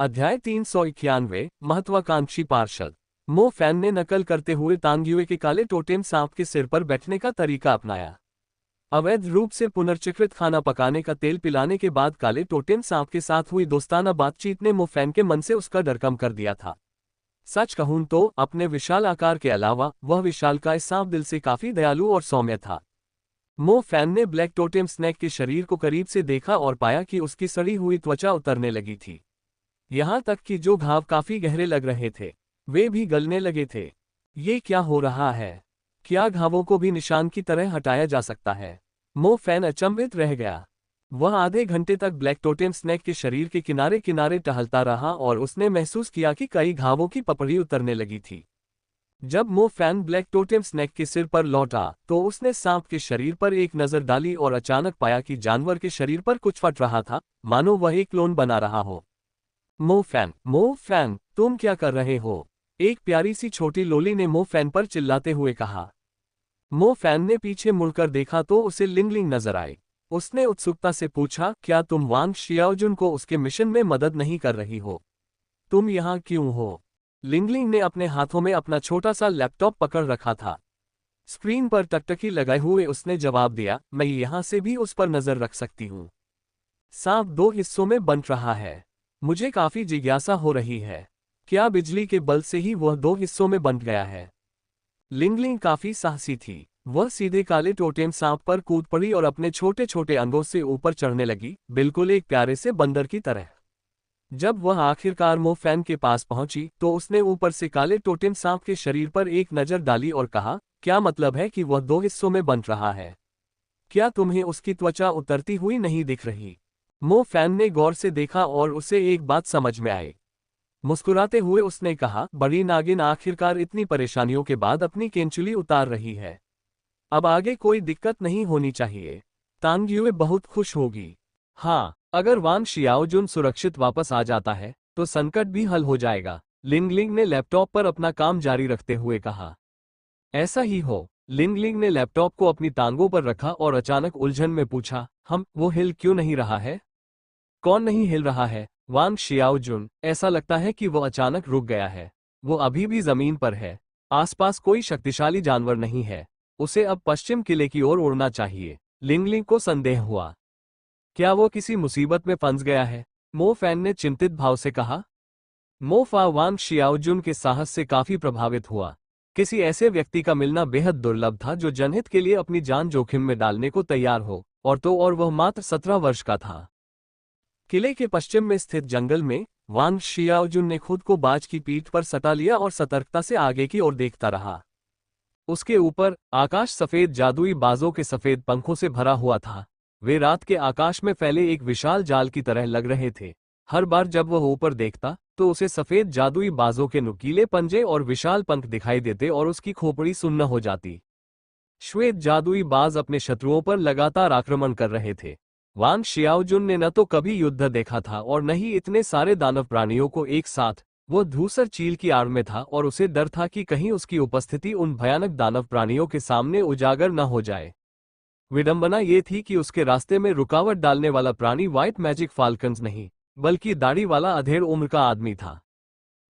अध्याय 391 महत्वाकांक्षी पार्षद। मो फैन ने नकल करते हुए तांग्युए के काले टोटेम सांप के सिर पर बैठने का तरीका अपनाया। अवैध रूप से पुनर्चक्रित खाना पकाने का तेल पिलाने के बाद काले टोटेम सांप के साथ हुई दोस्ताना बातचीत ने मो फैन के मन से उसका डर कम कर दिया था। सच कहूं तो अपने विशाल आकार के अलावा वह विशालकाय सांप दिल से काफी दयालु और सौम्य था। मो फैन ने ब्लैक टोटेम स्नेक के शरीर को करीब से देखा और पाया कि उसकी सड़ी हुई त्वचा उतरने लगी थी। यहां तक कि जो घाव काफी गहरे लग रहे थे वे भी गलने लगे थे। ये क्या हो रहा है? क्या घावों को भी निशान की तरह हटाया जा सकता है? मो फैन अचंभित रह गया। वह आधे घंटे तक ब्लैक टोटेम स्नेक के शरीर के किनारे किनारे टहलता रहा और उसने महसूस किया कि कई घावों की पपड़ी उतरने लगी थी। जब मो फैन ब्लैक टोटेम स्नेक के सिर पर लौटा तो उसने सांप के शरीर पर एक नजर डाली और अचानक पाया कि जानवर के शरीर पर कुछ फट रहा था, मानो वह एक क्लोन बना रहा हो। मो फैन, तुम क्या कर रहे हो? एक प्यारी सी छोटी लोली ने मो फैन पर चिल्लाते हुए कहा। मो फैन ने पीछे मुड़कर देखा तो उसे लिंगलिंग नजर आई। उसने उत्सुकता से पूछा, क्या तुम वांग शियाओजुन को उसके मिशन में मदद नहीं कर रही हो? तुम यहाँ क्यों हो? लिंगलिंग ने अपने हाथों में अपना छोटा सा लैपटॉप पकड़ रखा था। स्क्रीन पर टकटकी लगाए हुए उसने जवाब दिया, मैं यहाँ से भी उस पर नजर रख सकती हूँ। सांप 2 हिस्सों में बंट रहा है। मुझे काफी जिज्ञासा हो रही है, क्या बिजली के बल से ही वह 2 हिस्सों में बंट गया है? लिंगलिंग काफी साहसी थी। वह सीधे काले टोटेम सांप पर कूद पड़ी और अपने छोटे छोटे अंगों से ऊपर चढ़ने लगी, बिल्कुल एक प्यारे से बंदर की तरह। जब वह आखिरकार मो फैन के पास पहुंची तो उसने ऊपर से काले टोटेम सांप के शरीर पर एक नजर डाली और कहा, क्या मतलब है कि वह 2 हिस्सों में बंट रहा है? क्या तुम्हें उसकी त्वचा उतरती हुई नहीं दिख रही? मो फैन ने गौर से देखा और उसे एक बात समझ में आई। मुस्कुराते हुए उसने कहा, बड़ी नागिन आखिरकार इतनी परेशानियों के बाद अपनी केंचुली उतार रही है। अब आगे कोई दिक्कत नहीं होनी चाहिए। तांग्युए बहुत खुश होगी। हाँ, अगर वान शियाओजुन सुरक्षित वापस आ जाता है तो संकट भी हल हो जाएगा। लिंगलिंग ने लैपटॉप पर अपना काम जारी रखते हुए कहा। ऐसा ही हो। लिंगलिंग ने लैपटॉप को अपनी टांगों पर रखा और अचानक उलझन में पूछा, वो हिल क्यों नहीं रहा है? कौन नहीं हिल रहा है? वांग शियाओजुन, ऐसा लगता है कि वो अचानक रुक गया है। वो अभी भी जमीन पर है। आसपास कोई शक्तिशाली जानवर नहीं है। उसे अब पश्चिम किले की ओर उड़ना चाहिए। लिंगलिंग को संदेह हुआ, क्या वो किसी मुसीबत में फंस गया है? मो फैन ने चिंतित भाव से कहा। मो फा वांग शियाओजुन के साहस से काफी प्रभावित हुआ। किसी ऐसे व्यक्ति का मिलना बेहद दुर्लभ था जो जनहित के लिए अपनी जान जोखिम में डालने को तैयार हो, और वह मात्र 17 वर्ष का था। किले के पश्चिम में स्थित जंगल में वांग शियाओजुन ने खुद को बाज की पीठ पर सटा लिया और सतर्कता से आगे की ओर देखता रहा। उसके ऊपर आकाश सफेद जादुई बाजों के सफेद पंखों से भरा हुआ था। वे रात के आकाश में फैले एक विशाल जाल की तरह लग रहे थे। हर बार जब वह ऊपर देखता तो उसे सफेद जादुई बाजों के नुकीले पंजे और विशाल पंख दिखाई देते और उसकी खोपड़ी सुन्न हो जाती। श्वेत जादुई बाज अपने शत्रुओं पर लगातार आक्रमण कर रहे थे। वांग शियाओजुन ने न तो कभी युद्ध देखा था और न ही इतने सारे दानव प्राणियों को एक साथ। वो धूसर चील की आड़ में था और उसे डर था कि कहीं उसकी उपस्थिति उन भयानक दानव प्राणियों के सामने उजागर न हो जाए। विडंबना ये थी कि उसके रास्ते में रुकावट डालने वाला प्राणी व्हाइट मैजिक फाल्कन्स नहीं, बल्कि दाढ़ी वाला अधेड़ उम्र का आदमी था।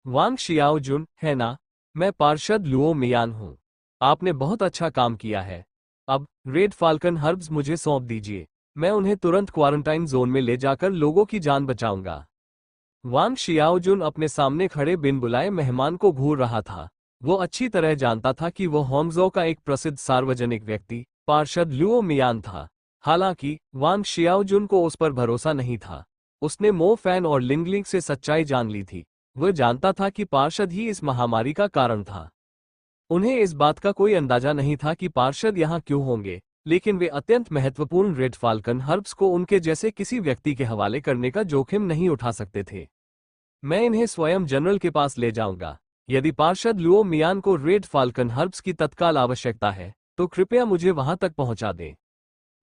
वांग शियाओजुन, है ना? मैं पार्षद लुओ मियान हूँ। आपने बहुत अच्छा काम किया है। अब रेड फाल्कन हर्ब्स मुझे सौंप दीजिए। मैं उन्हें तुरंत क्वारंटाइन जोन में ले जाकर लोगों की जान बचाऊंगा। वांग शियाओजुन अपने सामने खड़े बिन बुलाए मेहमान को घूर रहा था। वो अच्छी तरह जानता था कि वो होंगजो का एक प्रसिद्ध सार्वजनिक व्यक्ति पार्षद लुओ मियान था। हालांकि वांग शियाओजुन को उस पर भरोसा नहीं था। उसने मो फैन और लिंगलिंग से सच्चाई जान ली थी। वह जानता था कि पार्षद ही इस महामारी का कारण था। उन्हें इस बात का कोई अंदाजा नहीं था कि पार्षद यहाँ क्यों होंगे, लेकिन वे अत्यंत महत्वपूर्ण रेड फाल्कन हर्ब्स को उनके जैसे किसी व्यक्ति के हवाले करने का जोखिम नहीं उठा सकते थे। मैं इन्हें स्वयं जनरल के पास ले जाऊंगा। यदि पार्षद लुओ मियान को रेड फाल्कन हर्ब्स की तत्काल आवश्यकता है तो कृपया मुझे वहां तक पहुंचा दें।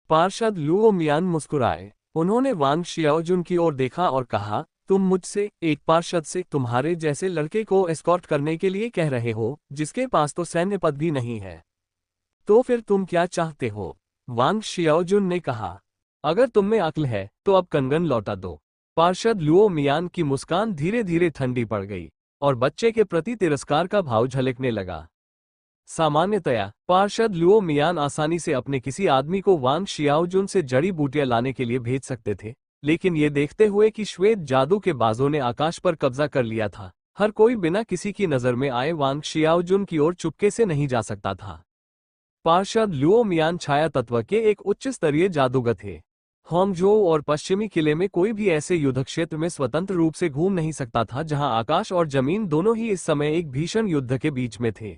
पार्षद लुओ मियान मुस्कुराए। उन्होंने वांग शियाओजुन की ओर देखा और कहा, तुम मुझसे, एक पार्षद से, तुम्हारे जैसे लड़के को एस्कॉर्ट करने के लिए कह रहे हो, जिसके पास तो सैन्य पद भी नहीं है? तो फिर तुम क्या चाहते हो? वांग शियाओजुन ने कहा, अगर तुम में अक्ल है तो अब कंगन लौटा दो। पार्षद लुओ मियान की मुस्कान धीरे धीरे ठंडी पड़ गई और बच्चे के प्रति तिरस्कार का भाव झलकने लगा। सामान्यतया पार्षद लुओ मियान आसानी से अपने किसी आदमी को वांग शियाओजुन से जड़ी बूटियां लाने के लिए भेज सकते थे, लेकिन ये देखते हुए कि श्वेत जादू के बाजों ने आकाश पर कब्जा कर लिया था, हर कोई बिना किसी की नजर में आए वांग शियाओजुन की ओर चुपके से नहीं जा सकता था। पार्षद लुओ मियान छाया तत्व के एक उच्च स्तरीय जादूगर थे। होंगझोउ और पश्चिमी किले में कोई भी ऐसे युद्ध क्षेत्र में स्वतंत्र रूप से घूम नहीं सकता था जहां आकाश और जमीन दोनों ही इस समय एक भीषण युद्ध के बीच में थे।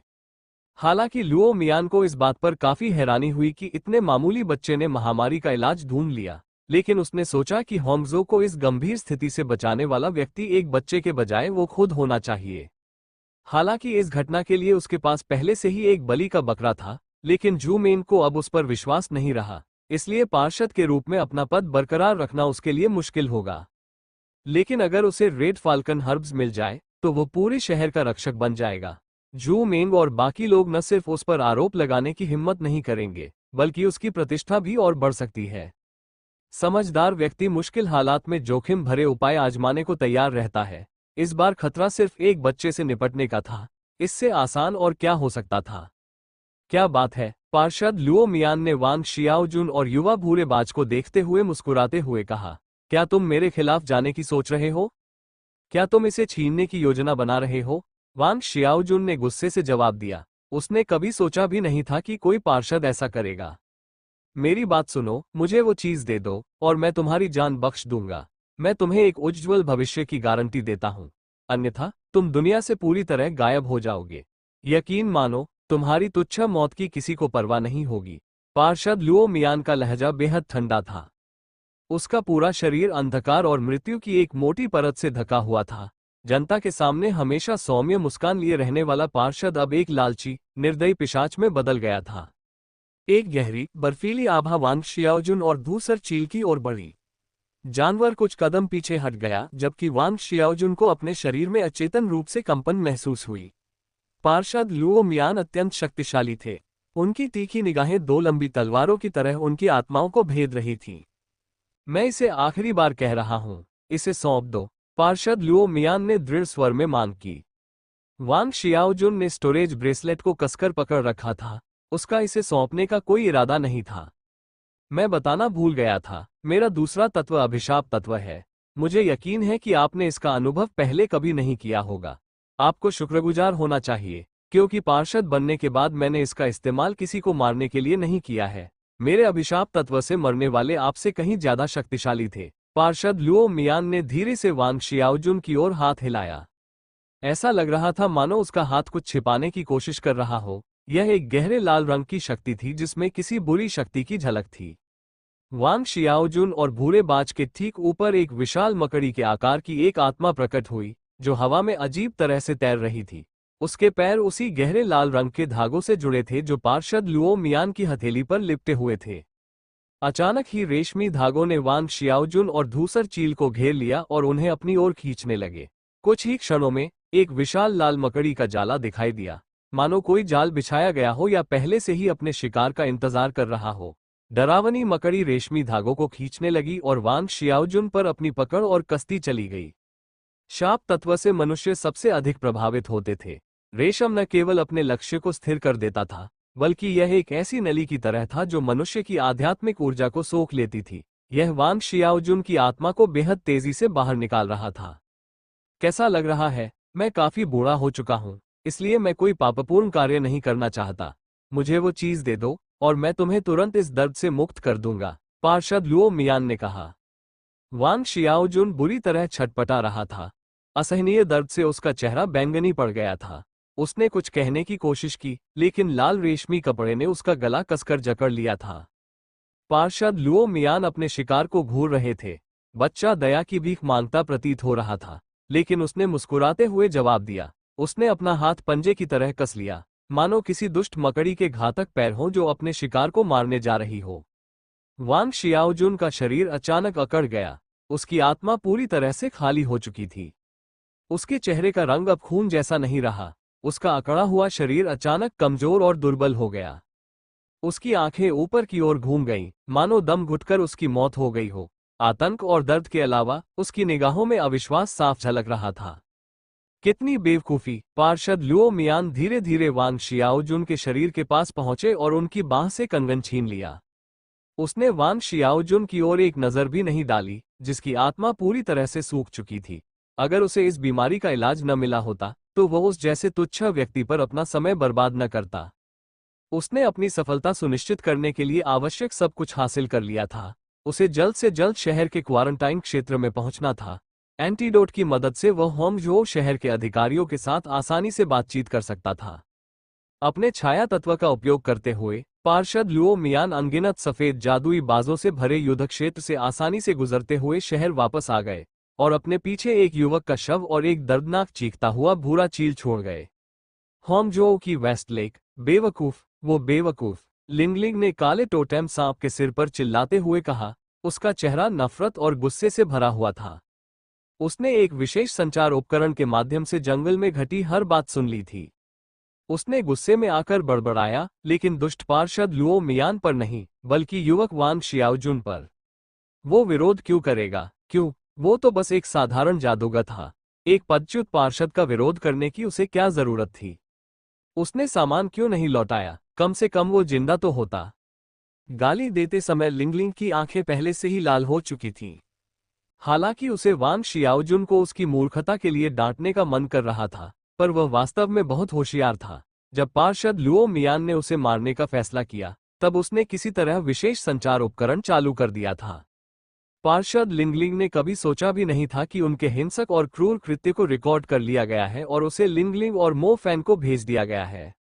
हालांकि लुओ मियान को इस बात पर काफी हैरानी हुई कि इतने मामूली बच्चे ने महामारी का इलाज ढूंढ लिया, लेकिन उसने सोचा कि होंगझोउ को इस गंभीर स्थिति से बचाने वाला व्यक्ति एक बच्चे के बजाय वो खुद होना चाहिए। हालांकि इस घटना के लिए उसके पास पहले से ही एक बलि का बकरा था, लेकिन जू मेन को अब उस पर विश्वास नहीं रहा, इसलिए पार्षद के रूप में अपना पद बरकरार रखना उसके लिए मुश्किल होगा। लेकिन अगर उसे रेड फाल्कन हर्ब्स मिल जाए तो वो पूरे शहर का रक्षक बन जाएगा। जू मेंग और बाकी लोग न सिर्फ उस पर आरोप लगाने की हिम्मत नहीं करेंगे, बल्कि उसकी प्रतिष्ठा भी और बढ़ सकती है। समझदार व्यक्ति मुश्किल हालात में जोखिम भरे उपाय आजमाने को तैयार रहता है। इस बार खतरा सिर्फ एक बच्चे से निपटने का था, इससे आसान और क्या हो सकता था। क्या बात है, पार्षद लुओ मियान ने वांग शियाओजुन और युवा भूरे बाज को देखते हुए मुस्कुराते हुए कहा, क्या तुम मेरे खिलाफ जाने की सोच रहे हो? क्या तुम इसे छीनने की योजना बना रहे हो? वांग शियाओजुन ने गुस्से से जवाब दिया। उसने कभी सोचा भी नहीं था कि कोई पार्षद ऐसा करेगा। मेरी बात सुनो, मुझे वो चीज दे दो और मैं तुम्हारी जान बख्श दूंगा। मैं तुम्हें एक उज्ज्वल भविष्य की गारंटी देता हूं, अन्यथा तुम दुनिया से पूरी तरह गायब हो जाओगे। यकीन मानो, तुम्हारी तुच्छ मौत की किसी को परवाह नहीं होगी। पार्षद लुओ मियान का लहजा बेहद ठंडा था। उसका पूरा शरीर अंधकार और मृत्यु की एक मोटी परत से ढका हुआ था। जनता के सामने हमेशा सौम्य मुस्कान लिए रहने वाला पार्षद अब एक लालची, निर्दयी पिशाच में बदल गया था। एक गहरी, बर्फीली आभा वांग शियाओजुन और धूसर चील की ओर बढ़ी। जानवर कुछ कदम पीछे हट गया, जबकि वांग शियाओजुन को अपने शरीर में अचेतन रूप से कंपन महसूस हुई। पार्षद लुओ मियान अत्यंत शक्तिशाली थे। उनकी तीखी निगाहें दो लंबी तलवारों की तरह उनकी आत्माओं को भेद रही थीं। मैं इसे आखिरी बार कह रहा हूं, इसे सौंप दो, पार्षद लुओ मियान ने दृढ़ स्वर में मांग की। वांग शियाओजुन ने स्टोरेज ब्रेसलेट को कसकर पकड़ रखा था, उसका इसे सौंपने का कोई इरादा नहीं था। मैं बताना भूल गया था, मेरा दूसरा तत्व अभिशाप तत्व है। मुझे यकीन है कि आपने इसका अनुभव पहले कभी नहीं किया होगा। आपको शुक्रगुजार होना चाहिए, क्योंकि पार्षद बनने के बाद मैंने इसका इस्तेमाल किसी को मारने के लिए नहीं किया है। मेरे अभिशाप तत्व से मरने वाले आपसे कहीं ज्यादा शक्तिशाली थे। पार्षद लुओ मियान ने धीरे से वांग शियाओजुन की ओर हाथ हिलाया। ऐसा लग रहा था मानो उसका हाथ कुछ छिपाने की कोशिश कर रहा हो। यह एक गहरे लाल रंग की शक्ति थी जिसमें किसी बुरी शक्ति की झलक थी। वांग शियाओजुन और भूरे बाज के ठीक ऊपर एक विशाल मकड़ी के आकार की एक आत्मा प्रकट हुई, जो हवा में अजीब तरह से तैर रही थी। उसके पैर उसी गहरे लाल रंग के धागों से जुड़े थे जो पार्षद लुओ मियान की हथेली पर लिपटे हुए थे। अचानक ही रेशमी धागों ने वांग शियाओजुन और धूसर चील को घेर लिया और उन्हें अपनी ओर खींचने लगे। कुछ ही क्षणों में एक विशाल लाल मकड़ी का जाला दिखाई दिया, मानो कोई जाल बिछाया गया हो या पहले से ही अपने शिकार का इंतजार कर रहा हो। डरावनी मकड़ी रेशमी धागों को खींचने लगी और वांग शियाओजुन पर अपनी पकड़ और कसती चली गई। शाप तत्व से मनुष्य सबसे अधिक प्रभावित होते थे। रेशम न केवल अपने लक्ष्य को स्थिर कर देता था, बल्कि यह एक ऐसी नली की तरह था जो मनुष्य की आध्यात्मिक ऊर्जा को सोख लेती थी। यह वांग शियाओजुन की आत्मा को बेहद तेजी से बाहर निकाल रहा था। कैसा लग रहा है? मैं काफी बूढ़ा हो चुका हूं, इसलिए मैं कोई पापपूर्ण कार्य नहीं करना चाहता। मुझे वो चीज दे दो और मैं तुम्हें तुरंत इस दर्द से मुक्त कर दूंगा, पार्षद लुओ मियान ने कहा। वांग शियाओजुन बुरी तरह छटपटा रहा था। असहनीय दर्द से उसका चेहरा बैंगनी पड़ गया था। उसने कुछ कहने की कोशिश की, लेकिन लाल रेशमी कपड़े ने उसका गला कसकर जकड़ लिया था। पार्षद लुओ मियान अपने शिकार को घूर रहे थे। बच्चा दया की भीख मांगता प्रतीत हो रहा था, लेकिन उसने मुस्कुराते हुए जवाब दिया। उसने अपना हाथ पंजे की तरह कस लिया, मानो किसी दुष्ट मकड़ी के घातक पैर हों जो अपने शिकार को मारने जा रही हो। वांग शियाओजुन का शरीर अचानक अकड़ गया। उसकी आत्मा पूरी तरह से खाली हो चुकी थी। उसके चेहरे का रंग अब खून जैसा नहीं रहा। उसका अकड़ा हुआ शरीर अचानक कमजोर और दुर्बल हो गया। उसकी आंखें ऊपर की ओर घूम गईं, मानो दम घुटकर उसकी मौत हो गई हो। आतंक और दर्द के अलावा उसकी निगाहों में अविश्वास साफ झलक रहा था। कितनी बेवकूफी! पार्षद लुओ मियान धीरे धीरे वांग शियाओजुन के शरीर के पास पहुंचे और उनकी बाह से कंगन छीन लिया। उसने वांग शियाओजुन की ओर एक नजर भी नहीं डाली, जिसकी आत्मा पूरी तरह से सूख चुकी थी। अगर उसे इस बीमारी का इलाज न मिला होता तो वह उस जैसे तुच्छ व्यक्ति पर अपना समय बर्बाद न करता। उसने अपनी सफलता सुनिश्चित करने के लिए आवश्यक सब कुछ हासिल कर लिया था। उसे जल्द से जल्द शहर के क्वारंटाइन क्षेत्र में पहुंचना था। एंटीडोट की मदद से वह होंगझोउ शहर के अधिकारियों के साथ आसानी से बातचीत कर सकता था। अपने छाया तत्व का उपयोग करते हुए पार्षद लुओ मियान अनगिनत सफेद जादुई बाजों से भरे युद्ध क्षेत्र से आसानी से गुजरते हुए शहर वापस आ गए और अपने पीछे एक युवक का शव और एक दर्दनाक चीखता हुआ भूरा चील छोड़ गए। होंगझोउ की वेस्ट लेक। बेवकूफ, वो बेवकूफ! लिंगलिंग ने काले टोटेम सांप के सिर पर चिल्लाते हुए कहा। उसका चेहरा नफरत और गुस्से से भरा हुआ था। उसने एक विशेष संचार उपकरण के माध्यम से जंगल में घटी हर बात सुन ली थी। उसने गुस्से में आकर बड़बड़ाया, लेकिन दुष्ट पार्षद लुओ मियान पर नहीं, बल्कि युवक वांग शियाओजुन पर। वो विरोध क्यों करेगा? क्यों? वो तो बस एक साधारण जादूगर था। एक पदच्युत पार्षद का विरोध करने की उसे क्या जरूरत थी? उसने सामान क्यों नहीं लौटाया? कम से कम वो जिंदा तो होता। गाली देते समय लिंगलिंग की आंखें पहले से ही लाल हो चुकी थीं। हालांकि उसे वांग शियाओजुन को उसकी मूर्खता के लिए डांटने का मन कर रहा था, पर वह वास्तव में बहुत होशियार था। जब पार्षद लुओ मियान ने उसे मारने का फैसला किया, तब उसने किसी तरह विशेष संचार उपकरण चालू कर दिया था। पार्षद लिंगलिंग ने कभी सोचा भी नहीं था कि उनके हिंसक और क्रूर कृत्य को रिकॉर्ड कर लिया गया है और उसे लिंगलिंग और मो फैन को भेज दिया गया है।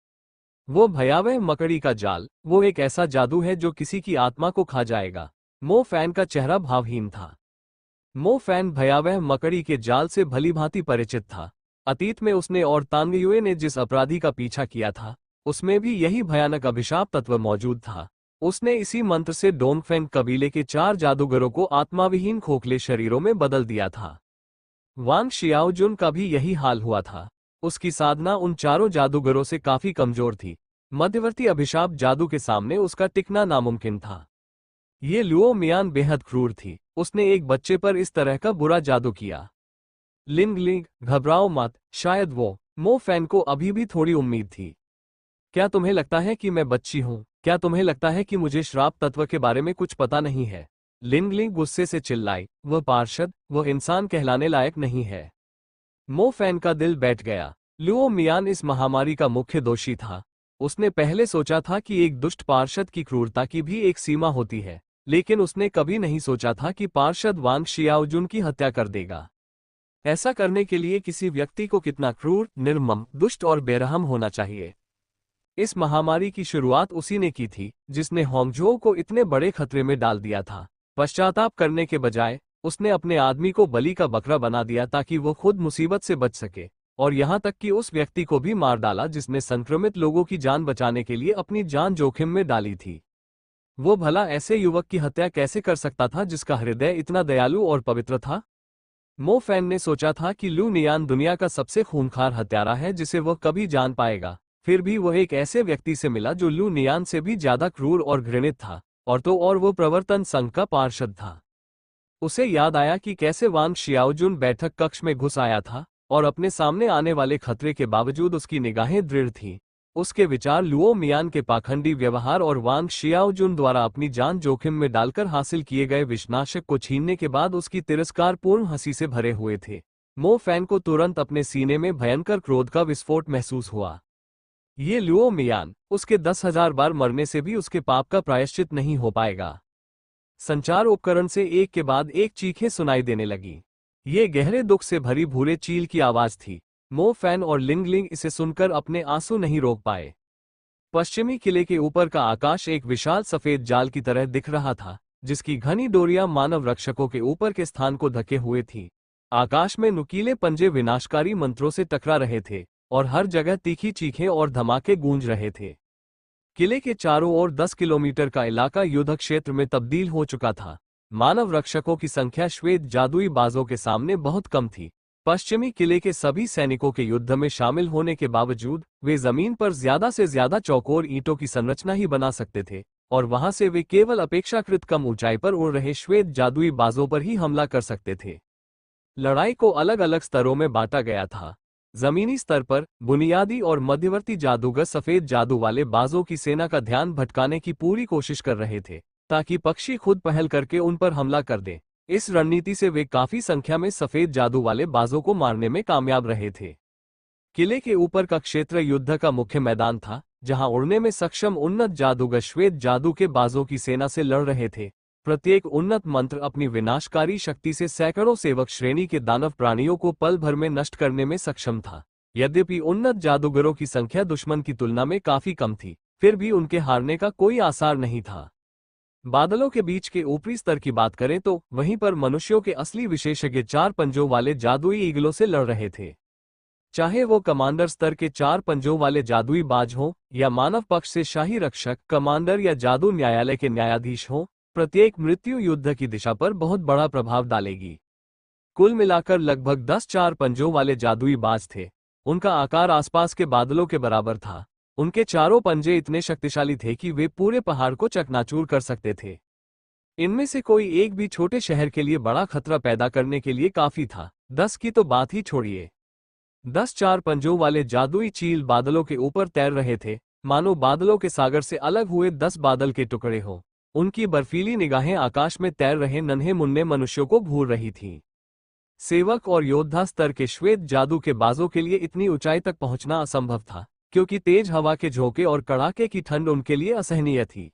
वो भयावह मकड़ी का जाल, वो एक ऐसा जादू है जो किसी की आत्मा को खा जाएगा। मो फैन का चेहरा भावहीन था। मो फैन भयावह मकड़ी के जाल से भलीभांति परिचित था। अतीत में उसने और तांगयुए ने जिस अपराधी का पीछा किया था, उसमें भी यही भयानक अभिशाप तत्व मौजूद था। उसने इसी मंत्र से डोंगफेंग कबीले के 4 जादूगरों को आत्माविहीन खोखले शरीरों में बदल दिया था। वांग शियाओजुन का भी यही हाल हुआ था। उसकी साधना उन चारों जादूगरों से काफी कमजोर थी। मध्यवर्ती अभिशाप जादू के सामने उसका टिकना नामुमकिन था। ये लुओ मियान बेहद क्रूर थी। उसने एक बच्चे पर इस तरह का बुरा जादू किया। लिंगलिंग, घबराओ मत, शायद वो मो फैन को अभी भी थोड़ी उम्मीद थी। क्या तुम्हें लगता है कि मैं बच्ची हूं? क्या तुम्हें लगता है कि मुझे श्राप तत्व के बारे में कुछ पता नहीं है? लिंगलिंग गुस्से से चिल्लाई। वह पार्षद, वह इंसान कहलाने लायक नहीं है। मो फैन का दिल बैठ गया। लुओ मियान इस महामारी का मुख्य दोषी था। उसने पहले सोचा था कि एक दुष्ट पार्षद की क्रूरता की भी एक सीमा होती है, लेकिन उसने कभी नहीं सोचा था कि पार्षद वांग शियाओजुन की हत्या कर देगा। ऐसा करने के लिए किसी व्यक्ति को कितना क्रूर, निर्मम, दुष्ट और बेरहम होना चाहिए। इस महामारी की शुरुआत उसी ने की थी, जिसने होंगझोउ को इतने बड़े खतरे में डाल दिया था। पश्चाताप करने के बजाय उसने अपने आदमी को बलि का बकरा बना दिया ताकि वो खुद मुसीबत से बच सके, और यहाँ तक कि उस व्यक्ति को भी मार डाला जिसने संक्रमित लोगों की जान बचाने के लिए अपनी जान जोखिम में डाली थी। वो भला ऐसे युवक की हत्या कैसे कर सकता था जिसका हृदय इतना दयालु और पवित्र था? मो फैन ने सोचा था कि लू नियान दुनिया का सबसे खूंखार हत्यारा है जिसे वह कभी जान पाएगा। फिर भी वह एक ऐसे व्यक्ति से मिला जो लू नियान से भी ज्यादा क्रूर और घृणित था, और तो और वो प्रवर्तन संघ का पार्षद था। उसे याद आया कि कैसे वांग शियाओजुन बैठक कक्ष में घुस आया था और अपने सामने आने वाले खतरे के बावजूद उसकी निगाहें दृढ़ थीं। उसके विचार लुओ मियान के पाखंडी व्यवहार और वांग शियाओजुन द्वारा अपनी जान जोखिम में डालकर हासिल किए गए विषनाशक को छीनने के बाद उसकी तिरस्कारपूर्ण हंसी से भरे हुए थे। मो फैन को तुरंत अपने सीने में भयंकर क्रोध का विस्फोट महसूस हुआ। ये लुओ मियान, उसके 10,000 बार मरने से भी उसके पाप का प्रायश्चित नहीं हो पाएगा। संचार उपकरण से एक के बाद एक चीखें सुनाई देने लगी। ये गहरे दुख से भरी भूरे चील की आवाज थी। मो फैन और लिंगलिंग इसे सुनकर अपने आंसू नहीं रोक पाए। पश्चिमी किले के ऊपर का आकाश एक विशाल सफेद जाल की तरह दिख रहा था, जिसकी घनी डोरियां मानव रक्षकों के ऊपर के स्थान को ढके हुए थी। आकाश में नुकीले पंजे विनाशकारी मंत्रों से टकरा रहे थे और हर जगह तीखी चीखें और धमाके गूंज रहे थे। किले के चारों ओर 10 किलोमीटर का इलाका युद्ध क्षेत्र में तब्दील हो चुका था। मानव रक्षकों की संख्या श्वेत जादुई बाजों के सामने बहुत कम थी। पश्चिमी किले के सभी सैनिकों के युद्ध में शामिल होने के बावजूद वे जमीन पर ज्यादा से ज्यादा चौकोर ईंटों की संरचना ही बना सकते थे, और वहां से वे केवल अपेक्षाकृत कम ऊंचाई पर उड़ रहे श्वेत जादुई बाजों पर ही हमला कर सकते थे। लड़ाई को अलग अलग स्तरों में बांटा गया था। जमीनी स्तर पर बुनियादी और मध्यवर्ती जादूगर सफेद जादू वाले बाजों की सेना का ध्यान भटकाने की पूरी कोशिश कर रहे थे, ताकि पक्षी खुद पहल करके उन पर हमला कर दे। इस रणनीति से वे काफी संख्या में सफेद जादू वाले बाजों को मारने में कामयाब रहे थे। किले के ऊपर का क्षेत्र युद्ध का मुख्य मैदान था, जहां उड़ने में सक्षम उन्नत जादूगर श्वेत जादू के बाजों की सेना से लड़ रहे थे। प्रत्येक उन्नत मंत्र अपनी विनाशकारी शक्ति से सैकड़ों सेवक श्रेणी के दानव प्राणियों को पल भर में नष्ट करने में सक्षम था। यद्यपि उन्नत जादूगरों की संख्या दुश्मन की तुलना में काफी कम थी, फिर भी उनके हारने का कोई आसार नहीं था। बादलों के बीच के ऊपरी स्तर की बात करें तो वहीं पर मनुष्यों के असली विशेषज्ञ 4 पंजों वाले जादुई ईगलों से लड़ रहे थे। चाहे वो कमांडर स्तर के 4 पंजों वाले जादुई बाज हों, या मानव पक्ष से शाही रक्षक, कमांडर या जादू न्यायालय के न्यायाधीश हों, प्रत्येक मृत्यु युद्ध की दिशा पर बहुत बड़ा प्रभाव डालेगी। कुल मिलाकर लगभग 10 4 पंजों वाले जादुई बाज थे। उनका आकार आसपास के बादलों के बराबर था। उनके चारों पंजे इतने शक्तिशाली थे कि वे पूरे पहाड़ को चकनाचूर कर सकते थे। इनमें से कोई एक भी छोटे शहर के लिए बड़ा खतरा पैदा करने के लिए काफी था। 10 की तो बात ही छोड़िए। 10 4 पंजों वाले जादुई चील बादलों के ऊपर तैर रहे थे, मानो बादलों के सागर से अलग हुए 10 बादल के टुकड़े हों। उनकी बर्फीली निगाहें आकाश में तैर रहे नन्हे मुन्ने मनुष्यों को घूर रही थीं। सेवक और योद्धा स्तर के श्वेत जादू के बाजों के लिए इतनी ऊंचाई तक पहुंचना असंभव था, क्योंकि तेज हवा के झोंके और कड़ाके की ठंड उनके लिए असहनीय थी।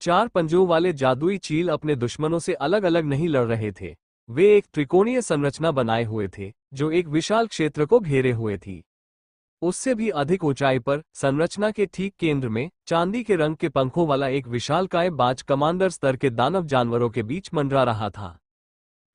4 पंजों वाले जादुई चील अपने दुश्मनों से अलग अलग नहीं लड़ रहे थे। वे एक त्रिकोणीय संरचना बनाए हुए थे, जो एक विशाल क्षेत्र को घेरे हुए थी। उससे भी अधिक ऊंचाई पर, संरचना के ठीक केंद्र में, चांदी के रंग के पंखों वाला एक विशालकाय बाज कमांडर स्तर के दानव जानवरों के बीच मंडरा रहा था।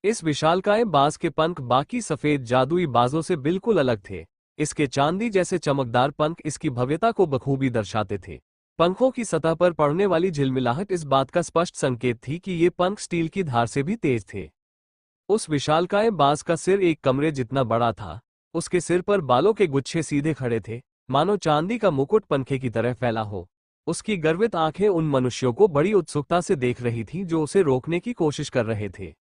इस विशालकाय बाज के पंख बाकी सफेद जादुई बाजों से बिल्कुल अलग थे। इसके चांदी जैसे चमकदार पंख इसकी भव्यता को बखूबी दर्शाते थे। पंखों की सतह पर पड़ने वाली झिलमिलाहट इस बात का स्पष्ट संकेत थी कि ये पंख स्टील की धार से भी तेज थे। उस विशालकाय बाज का सिर एक कमरे जितना बड़ा था। उसके सिर पर बालों के गुच्छे सीधे खड़े थे, मानो चांदी का मुकुट पंखे की तरह फैला हो। उसकी गर्वित आंखें उन मनुष्यों को बड़ी उत्सुकता से देख रही थीं जो उसे रोकने की कोशिश कर रहे थे।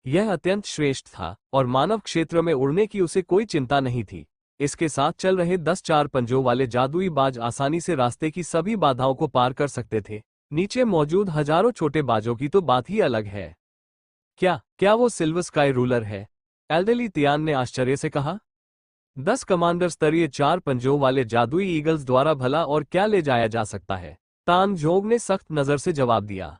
यह अत्यंत श्रेष्ठ था, और मानव क्षेत्र में उड़ने की उसे कोई चिंता नहीं थी। इसके साथ चल रहे 10 4 पंजों वाले जादुई बाज आसानी से रास्ते की सभी बाधाओं को पार कर सकते थे। नीचे मौजूद हजारों छोटे बाजों की तो बात ही अलग है। क्या वो सिल्वर स्काई रूलर है? एल्डेली तियान ने आश्चर्य से कहा। 10 कमांडर स्तरीय 4 पंजों वाले जादुई ईगल्स द्वारा भला और क्या ले जाया जा सकता है? तान जोंग ने सख्त नजर से जवाब दिया।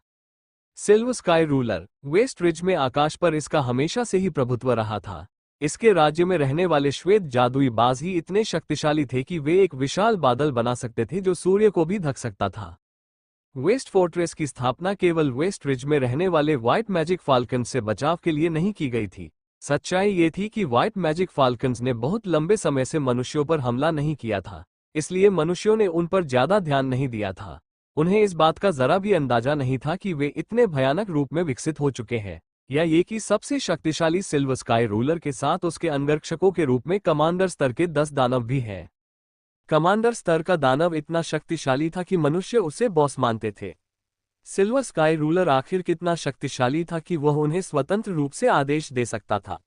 Silver Sky Ruler, West Ridge में आकाश पर इसका हमेशा से ही प्रभुत्व रहा था। इसके राज्य में रहने वाले श्वेत जादुई बाज ही इतने शक्तिशाली थे कि वे एक विशाल बादल बना सकते थे जो सूर्य को भी ढक सकता था। वेस्ट फोर्ट्रेस की स्थापना केवल वेस्ट रिज में रहने वाले व्हाइट मैजिक फाल्कन्स से बचाव के लिए नहीं की गई थी। सच्चाई ये थी कि व्हाइट मैजिक फाल्कन्स ने बहुत लंबे समय से मनुष्यों पर हमला नहीं किया था, इसलिए मनुष्यों ने उन पर ज्यादा ध्यान नहीं दिया था। उन्हें इस बात का जरा भी अंदाजा नहीं था कि वे इतने भयानक रूप में विकसित हो चुके हैं, या ये कि सबसे शक्तिशाली सिल्वर स्काई रूलर के साथ उसके अंगरक्षकों के रूप में कमांडर स्तर के 10 दानव भी हैं। कमांडर स्तर का दानव इतना शक्तिशाली था कि मनुष्य उसे बॉस मानते थे। सिल्वर स्काई रूलर आखिर कितना शक्तिशाली था कि वह उन्हें स्वतंत्र रूप से आदेश दे सकता था।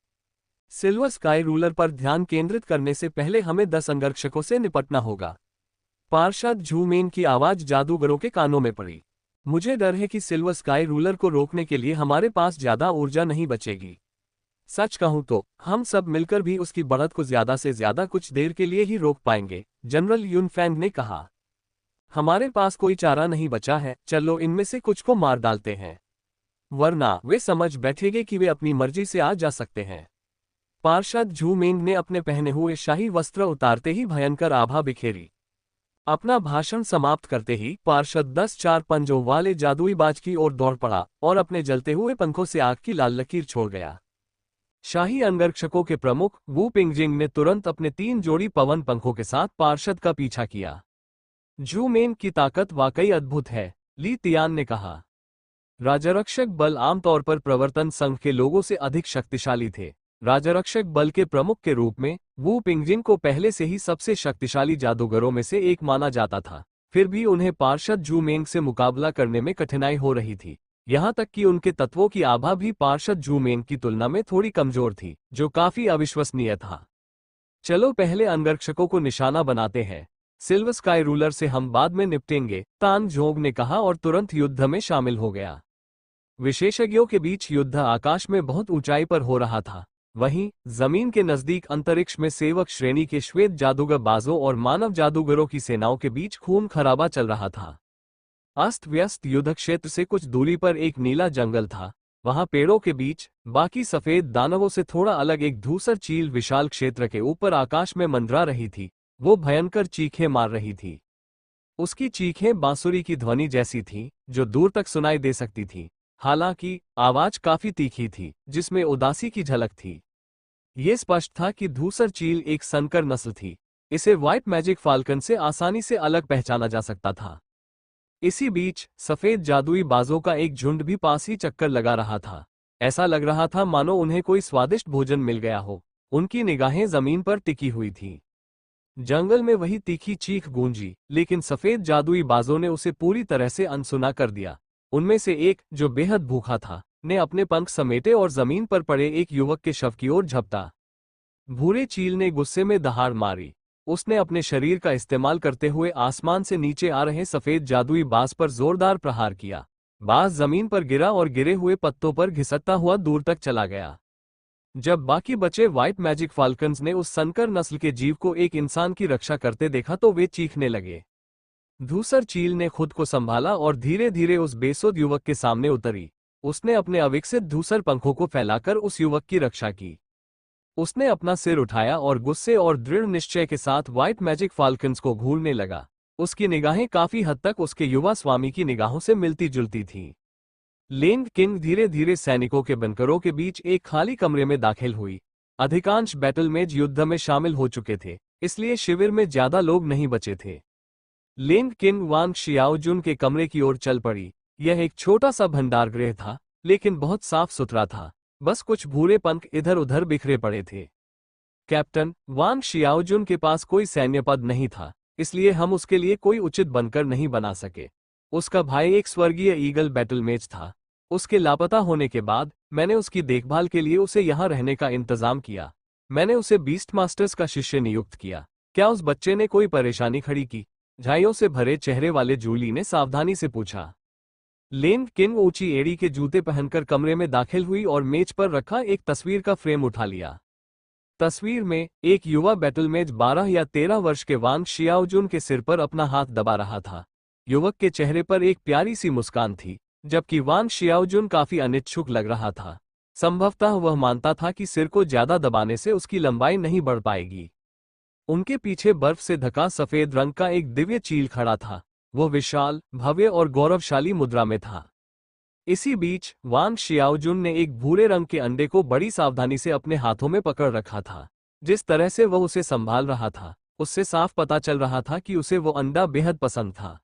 सिल्वर स्काई रूलर पर ध्यान केंद्रित करने से पहले हमें 10 अंगरक्षकों से निपटना होगा। पार्षद झूमेन की आवाज जादूगरों के कानों में पड़ी। मुझे डर है कि सिल्वर स्काई रूलर को रोकने के लिए हमारे पास ज्यादा ऊर्जा नहीं बचेगी। सच कहूं तो हम सब मिलकर भी उसकी बढ़त को ज्यादा से ज्यादा कुछ देर के लिए ही रोक पाएंगे, जनरल यूनफैंग ने कहा। हमारे पास कोई चारा नहीं बचा है, चलो इनमें से कुछ को मार डालते हैं, वरना वे समझ बैठेंगे कि वे अपनी मर्जी से आ जा सकते हैं। पार्षद झूमेंग ने अपने पहने हुए शाही वस्त्र उतारते ही भयंकर आभा बिखेरी। अपना भाषण समाप्त करते ही पार्षद 10 4 पंजों वाले जादुई बाज की ओर दौड़ पड़ा और अपने जलते हुए पंखों से आग की लाल लकीर छोड़ गया। शाही अंगरक्षकों के प्रमुख वू पिंगजिंग ने तुरंत अपने 3 जोड़ी पवन पंखों के साथ पार्षद का पीछा किया। झूमेन की ताकत वाकई अद्भुत है, ली तियान ने कहा। राजरक्षक बल आमतौर पर प्रवर्तन संघ के लोगों से अधिक शक्तिशाली थे। राजरक्षक बल के प्रमुख के रूप में वू पिंगजिंग को पहले से ही सबसे शक्तिशाली जादूगरों में से एक माना जाता था। फिर भी उन्हें पार्षद जू मेंग से मुकाबला करने में कठिनाई हो रही थी। यहाँ तक कि उनके तत्वों की आभा भी पार्षद जू मेंग की तुलना में थोड़ी कमजोर थी, जो काफी अविश्वसनीय था। चलो पहले अंगरक्षकों को निशाना बनाते हैं, सिल्वर स्काई रूलर से हम बाद में निपटेंगे, तान जोंग ने कहा और तुरंत युद्ध में शामिल हो गया। विशेषज्ञों के बीच युद्ध आकाश में बहुत ऊंचाई पर हो रहा था। वहीं जमीन के नजदीक अंतरिक्ष में सेवक श्रेणी के श्वेत जादूगर बाजों और मानव जादूगरों की सेनाओं के बीच खून खराबा चल रहा था। अस्त व्यस्त युद्ध क्षेत्र से कुछ दूरी पर एक नीला जंगल था। वहां पेड़ों के बीच बाकी सफेद दानवों से थोड़ा अलग एक धूसर चील विशाल क्षेत्र के ऊपर आकाश में मंडरा रही थी। वो भयंकर चीखें मार रही थी। उसकी चीखें बांसुरी की ध्वनि जैसी थी, जो दूर तक सुनाई दे सकती थी। हालांकि आवाज काफी तीखी थी, जिसमें उदासी की झलक थी। ये स्पष्ट था कि धूसर चील एक संकर नस्ल थी। इसे व्हाइट मैजिक फाल्कन से आसानी से अलग पहचाना जा सकता था। इसी बीच सफेद जादुई बाजों का एक झुंड भी पास ही चक्कर लगा रहा था। ऐसा लग रहा था मानो उन्हें कोई स्वादिष्ट भोजन मिल गया हो। उनकी निगाहें जमीन पर टिकी हुई थीं। जंगल में वही तीखी चीख गूंजी, लेकिन सफेद जादुई बाजों ने उसे पूरी तरह से अनसुना कर दिया। उनमें से एक, जो बेहद भूखा था, ने अपने पंख समेटे और जमीन पर पड़े एक युवक के शव की ओर झपटा। भूरे चील ने गुस्से में दहाड़ मारी। उसने अपने शरीर का इस्तेमाल करते हुए आसमान से नीचे आ रहे सफेद जादुई बाज पर जोरदार प्रहार किया। बाज जमीन पर गिरा और गिरे हुए पत्तों पर घिसटता हुआ दूर तक चला गया। जब बाकी बचे व्हाइट मैजिक फाल्कन्स ने उस संकर नस्ल के जीव को एक इंसान की रक्षा करते देखा तो वे चीखने लगे। धूसर चील ने खुद को संभाला और धीरे धीरे उस बेसुध युवक के सामने उतरी। उसने अपने अविकसित धूसर पंखों को फैलाकर उस युवक की रक्षा की। उसने अपना सिर उठाया और गुस्से और दृढ़ निश्चय के साथ व्हाइट मैजिक फाल्कन्स को घूरने लगा। उसकी निगाहें काफी हद तक उसके युवा स्वामी की निगाहों से मिलती जुलती थीं। लेंग किंग धीरे धीरे सैनिकों के बनकरों के बीच एक खाली कमरे में दाखिल हुई। अधिकांश बैटलमेज युद्ध में शामिल हो चुके थे, इसलिए शिविर में ज्यादा लोग नहीं बचे थे। लेंग किंग वांग शियाओजुन के कमरे की ओर चल पड़ी। यह एक छोटा सा भंडारगृह था, लेकिन बहुत साफ सुथरा था। बस कुछ भूरे पंख इधर उधर बिखरे पड़े थे। कैप्टन, वांग शियाओजुन के पास कोई सैन्य पद नहीं था, इसलिए हम उसके लिए कोई उचित बनकर नहीं बना सके। उसका भाई एक स्वर्गीय ईगल बैटलमेज था। उसके लापता होने के बाद मैंने उसकी देखभाल के लिए उसे यहाँ रहने का इंतजाम किया। मैंने उसे बीस्ट मास्टर्स का शिष्य नियुक्त किया। क्या उस बच्चे ने कोई परेशानी खड़ी की? झाइयों से भरे चेहरे वाले जूली ने सावधानी से पूछा। लेन किंग ऊंची एड़ी के जूते पहनकर कमरे में दाखिल हुई और मेज पर रखा एक तस्वीर का फ्रेम उठा लिया। तस्वीर में एक युवा बैटलमेज 12 या 13 वर्ष के वांग शियाओजुन के सिर पर अपना हाथ दबा रहा था। युवक के चेहरे पर एक प्यारी सी मुस्कान थी, जबकि वांग शियाओजुन काफी अनिच्छुक लग रहा था। संभवतः वह मानता था कि सिर को ज्यादा दबाने से उसकी लंबाई नहीं बढ़ पाएगी। उनके पीछे बर्फ से ढका सफेद रंग का एक दिव्य चील खड़ा था। वह विशाल, भव्य और गौरवशाली मुद्रा में था। इसी बीच वांग शियाओजुन ने एक भूरे रंग के अंडे को बड़ी सावधानी से अपने हाथों में पकड़ रखा था। जिस तरह से वह उसे संभाल रहा था, उससे साफ पता चल रहा था कि उसे वो अंडा बेहद पसंद था।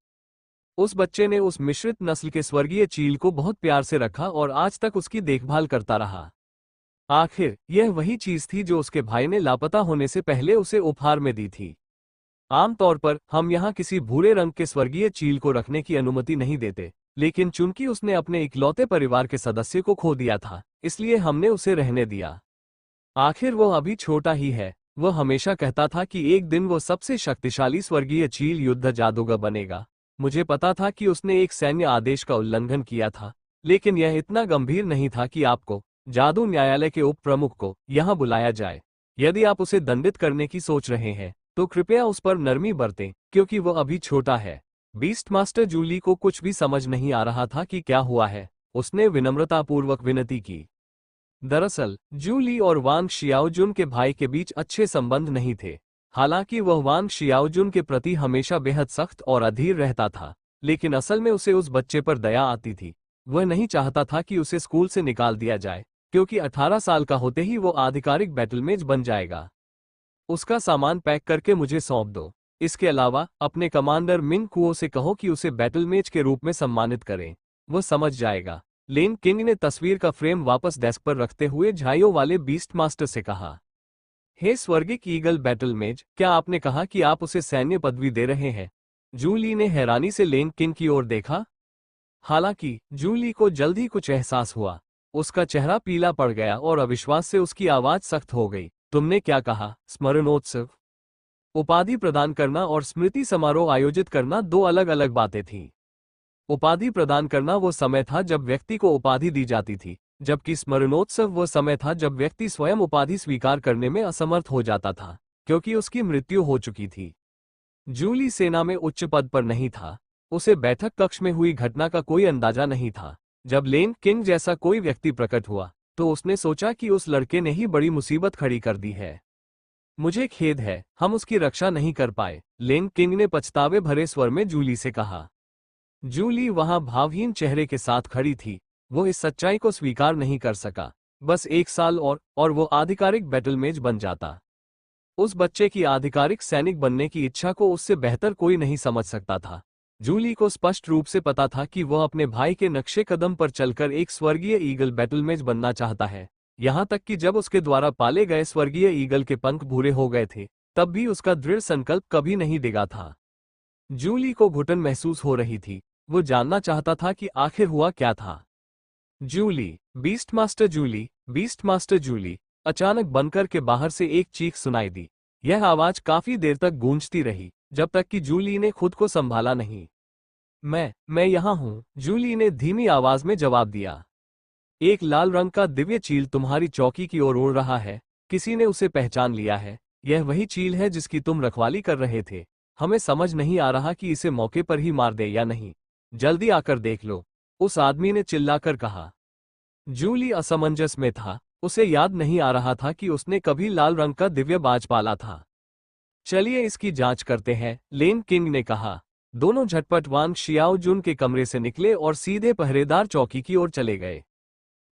उस बच्चे ने उस मिश्रित नस्ल के स्वर्गीय चील को बहुत प्यार से रखा और आज तक उसकी देखभाल करता रहा। आखिर यह वही चीज थी जो उसके भाई ने लापता होने से पहले उसे उपहार में दी थी। आमतौर पर हम यहाँ किसी भूरे रंग के स्वर्गीय चील को रखने की अनुमति नहीं देते, लेकिन चूंकि उसने अपने इकलौते परिवार के सदस्य को खो दिया था, इसलिए हमने उसे रहने दिया। आखिर वह अभी छोटा ही है। वह हमेशा कहता था कि एक दिन वो सबसे शक्तिशाली स्वर्गीय चील युद्ध जादूगर बनेगा। मुझे पता था कि उसने एक सैन्य आदेश का उल्लंघन किया था, लेकिन यह इतना गंभीर नहीं था कि आपको, जादू न्यायालय के उप प्रमुख को, यहाँ बुलाया जाए। यदि आप उसे दंडित करने की सोच रहे हैं, तो कृपया उस पर नरमी बरतें, क्योंकि वह अभी छोटा है। बीस्ट मास्टर जूली को कुछ भी समझ नहीं आ रहा था कि क्या हुआ है। उसने विनम्रतापूर्वक विनती की। दरअसल जूली और वांग शियाओजुन के भाई के बीच अच्छे संबंध नहीं थे। हालांकि वह वांग शियाओजुन के प्रति हमेशा बेहद सख्त और अधीर रहता था, लेकिन असल में उसे उस बच्चे पर दया आती थी। वह नहीं चाहता था कि उसे स्कूल से निकाल दिया जाए, क्योंकि 18 साल का होते ही वो आधिकारिक बैटलमेज बन जाएगा। उसका सामान पैक करके मुझे सौंप दो। इसके अलावा अपने कमांडर मिन कुओ से कहो कि उसे बैटलमेज के रूप में सम्मानित करें। वह समझ जाएगा। लेन किंग ने तस्वीर का फ्रेम वापस डेस्क पर रखते हुए झाइयों वाले बीस्ट मास्टर से कहा। हे स्वर्गिक ईगल बैटलमेज, क्या आपने कहा कि आप उसे सैन्य पदवी दे रहे हैं? जूली ने हैरानी से लेन किंग की ओर देखा। हालांकि जूली को जल्द ही कुछ एहसास हुआ। उसका चेहरा पीला पड़ गया और अविश्वास से उसकी आवाज सख्त हो गई। तुमने क्या कहा? स्मरणोत्सव, उपाधि प्रदान करना और स्मृति समारोह आयोजित करना दो अलग अलग बातें थीं। उपाधि प्रदान करना वो समय था जब व्यक्ति को उपाधि दी जाती थी, जबकि स्मरणोत्सव वो समय था जब व्यक्ति स्वयं उपाधि स्वीकार करने में असमर्थ हो जाता था, क्योंकि उसकी मृत्यु हो चुकी थी। जूली सेना में उच्च पद पर नहीं था। उसे बैठक कक्ष में हुई घटना का कोई अंदाजा नहीं था। जब लेन किंग जैसा कोई व्यक्ति प्रकट हुआ, तो उसने सोचा कि उस लड़के ने ही बड़ी मुसीबत खड़ी कर दी है। मुझे खेद है, हम उसकी रक्षा नहीं कर पाए, लेन किंग ने पछतावे भरे स्वर में जूली से कहा। जूली वहां भावहीन चेहरे के साथ खड़ी थी। वो इस सच्चाई को स्वीकार नहीं कर सका। बस 1 साल और वो आधिकारिक बैटलमेज बन जाता। उस बच्चे की आधिकारिक सैनिक बनने की इच्छा को उससे बेहतर कोई नहीं समझ सकता था। जूली को स्पष्ट रूप से पता था कि वह अपने भाई के नक्शे कदम पर चलकर एक स्वर्गीय ईगल बैटलमेज बनना चाहता है। यहां तक कि जब उसके द्वारा पाले गए स्वर्गीय ईगल के पंख भूरे हो गए थे, तब भी उसका दृढ़ संकल्प कभी नहीं डिगा था। जूली को घुटन महसूस हो रही थी। वो जानना चाहता था कि आखिर हुआ क्या था। जूली, बीस्टमास्टर जूली, बीस्टमास्टर जूली, अचानक बनकर के बाहर से एक चीख सुनाई दी। यह आवाज काफी देर तक गूंजती रही, जब तक कि जूली ने खुद को संभाला नहीं। मैं यहां हूं, जूली ने धीमी आवाज में जवाब दिया। एक लाल रंग का दिव्य चील तुम्हारी चौकी की ओर उड़ रहा है। किसी ने उसे पहचान लिया है। यह वही चील है जिसकी तुम रखवाली कर रहे थे। हमें समझ नहीं आ रहा कि इसे मौके पर ही मार दे या नहीं। जल्दी आकर देख लो, उस आदमी ने चिल्लाकर कहा। जूली असमंजस में था। उसे याद नहीं आ रहा था कि उसने कभी लाल रंग का दिव्य बाज पाला था। चलिए इसकी जांच करते हैं, लेन किंग ने कहा। दोनों झटपट वांग शियाओजुन के कमरे से निकले और सीधे पहरेदार चौकी की ओर चले गए।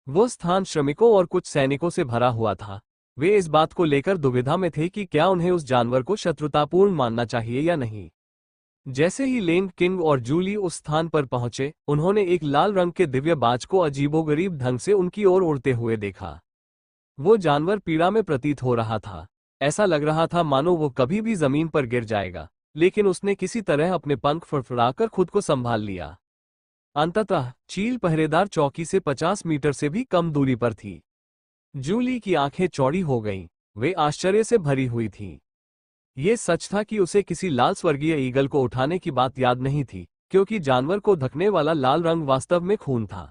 वो स्थान श्रमिकों और कुछ सैनिकों से भरा हुआ था। वे इस बात को लेकर दुविधा में थे कि क्या उन्हें उस जानवर को शत्रुतापूर्ण मानना चाहिए या नहीं। जैसे ही लेन किंग और जूली उस स्थान पर पहुंचे, उन्होंने एक लाल रंग के दिव्य बाज को अजीबोगरीब ढंग से उनकी ओर उड़ते हुए देखा। वो जानवर पीड़ा में प्रतीत हो रहा था। ऐसा लग रहा था मानो वो कभी भी जमीन पर गिर जाएगा, लेकिन उसने किसी तरह अपने पंख फड़फड़ाकर खुद को संभाल लिया। अंततः चील पहरेदार चौकी से 50 मीटर से भी कम दूरी पर थी। जूली की आंखें चौड़ी हो गईं। वे आश्चर्य से भरी हुई थीं। ये सच था कि उसे किसी लाल स्वर्गीय ईगल को उठाने की बात याद नहीं थी, क्योंकि जानवर को ढकने वाला लाल रंग वास्तव में खून था।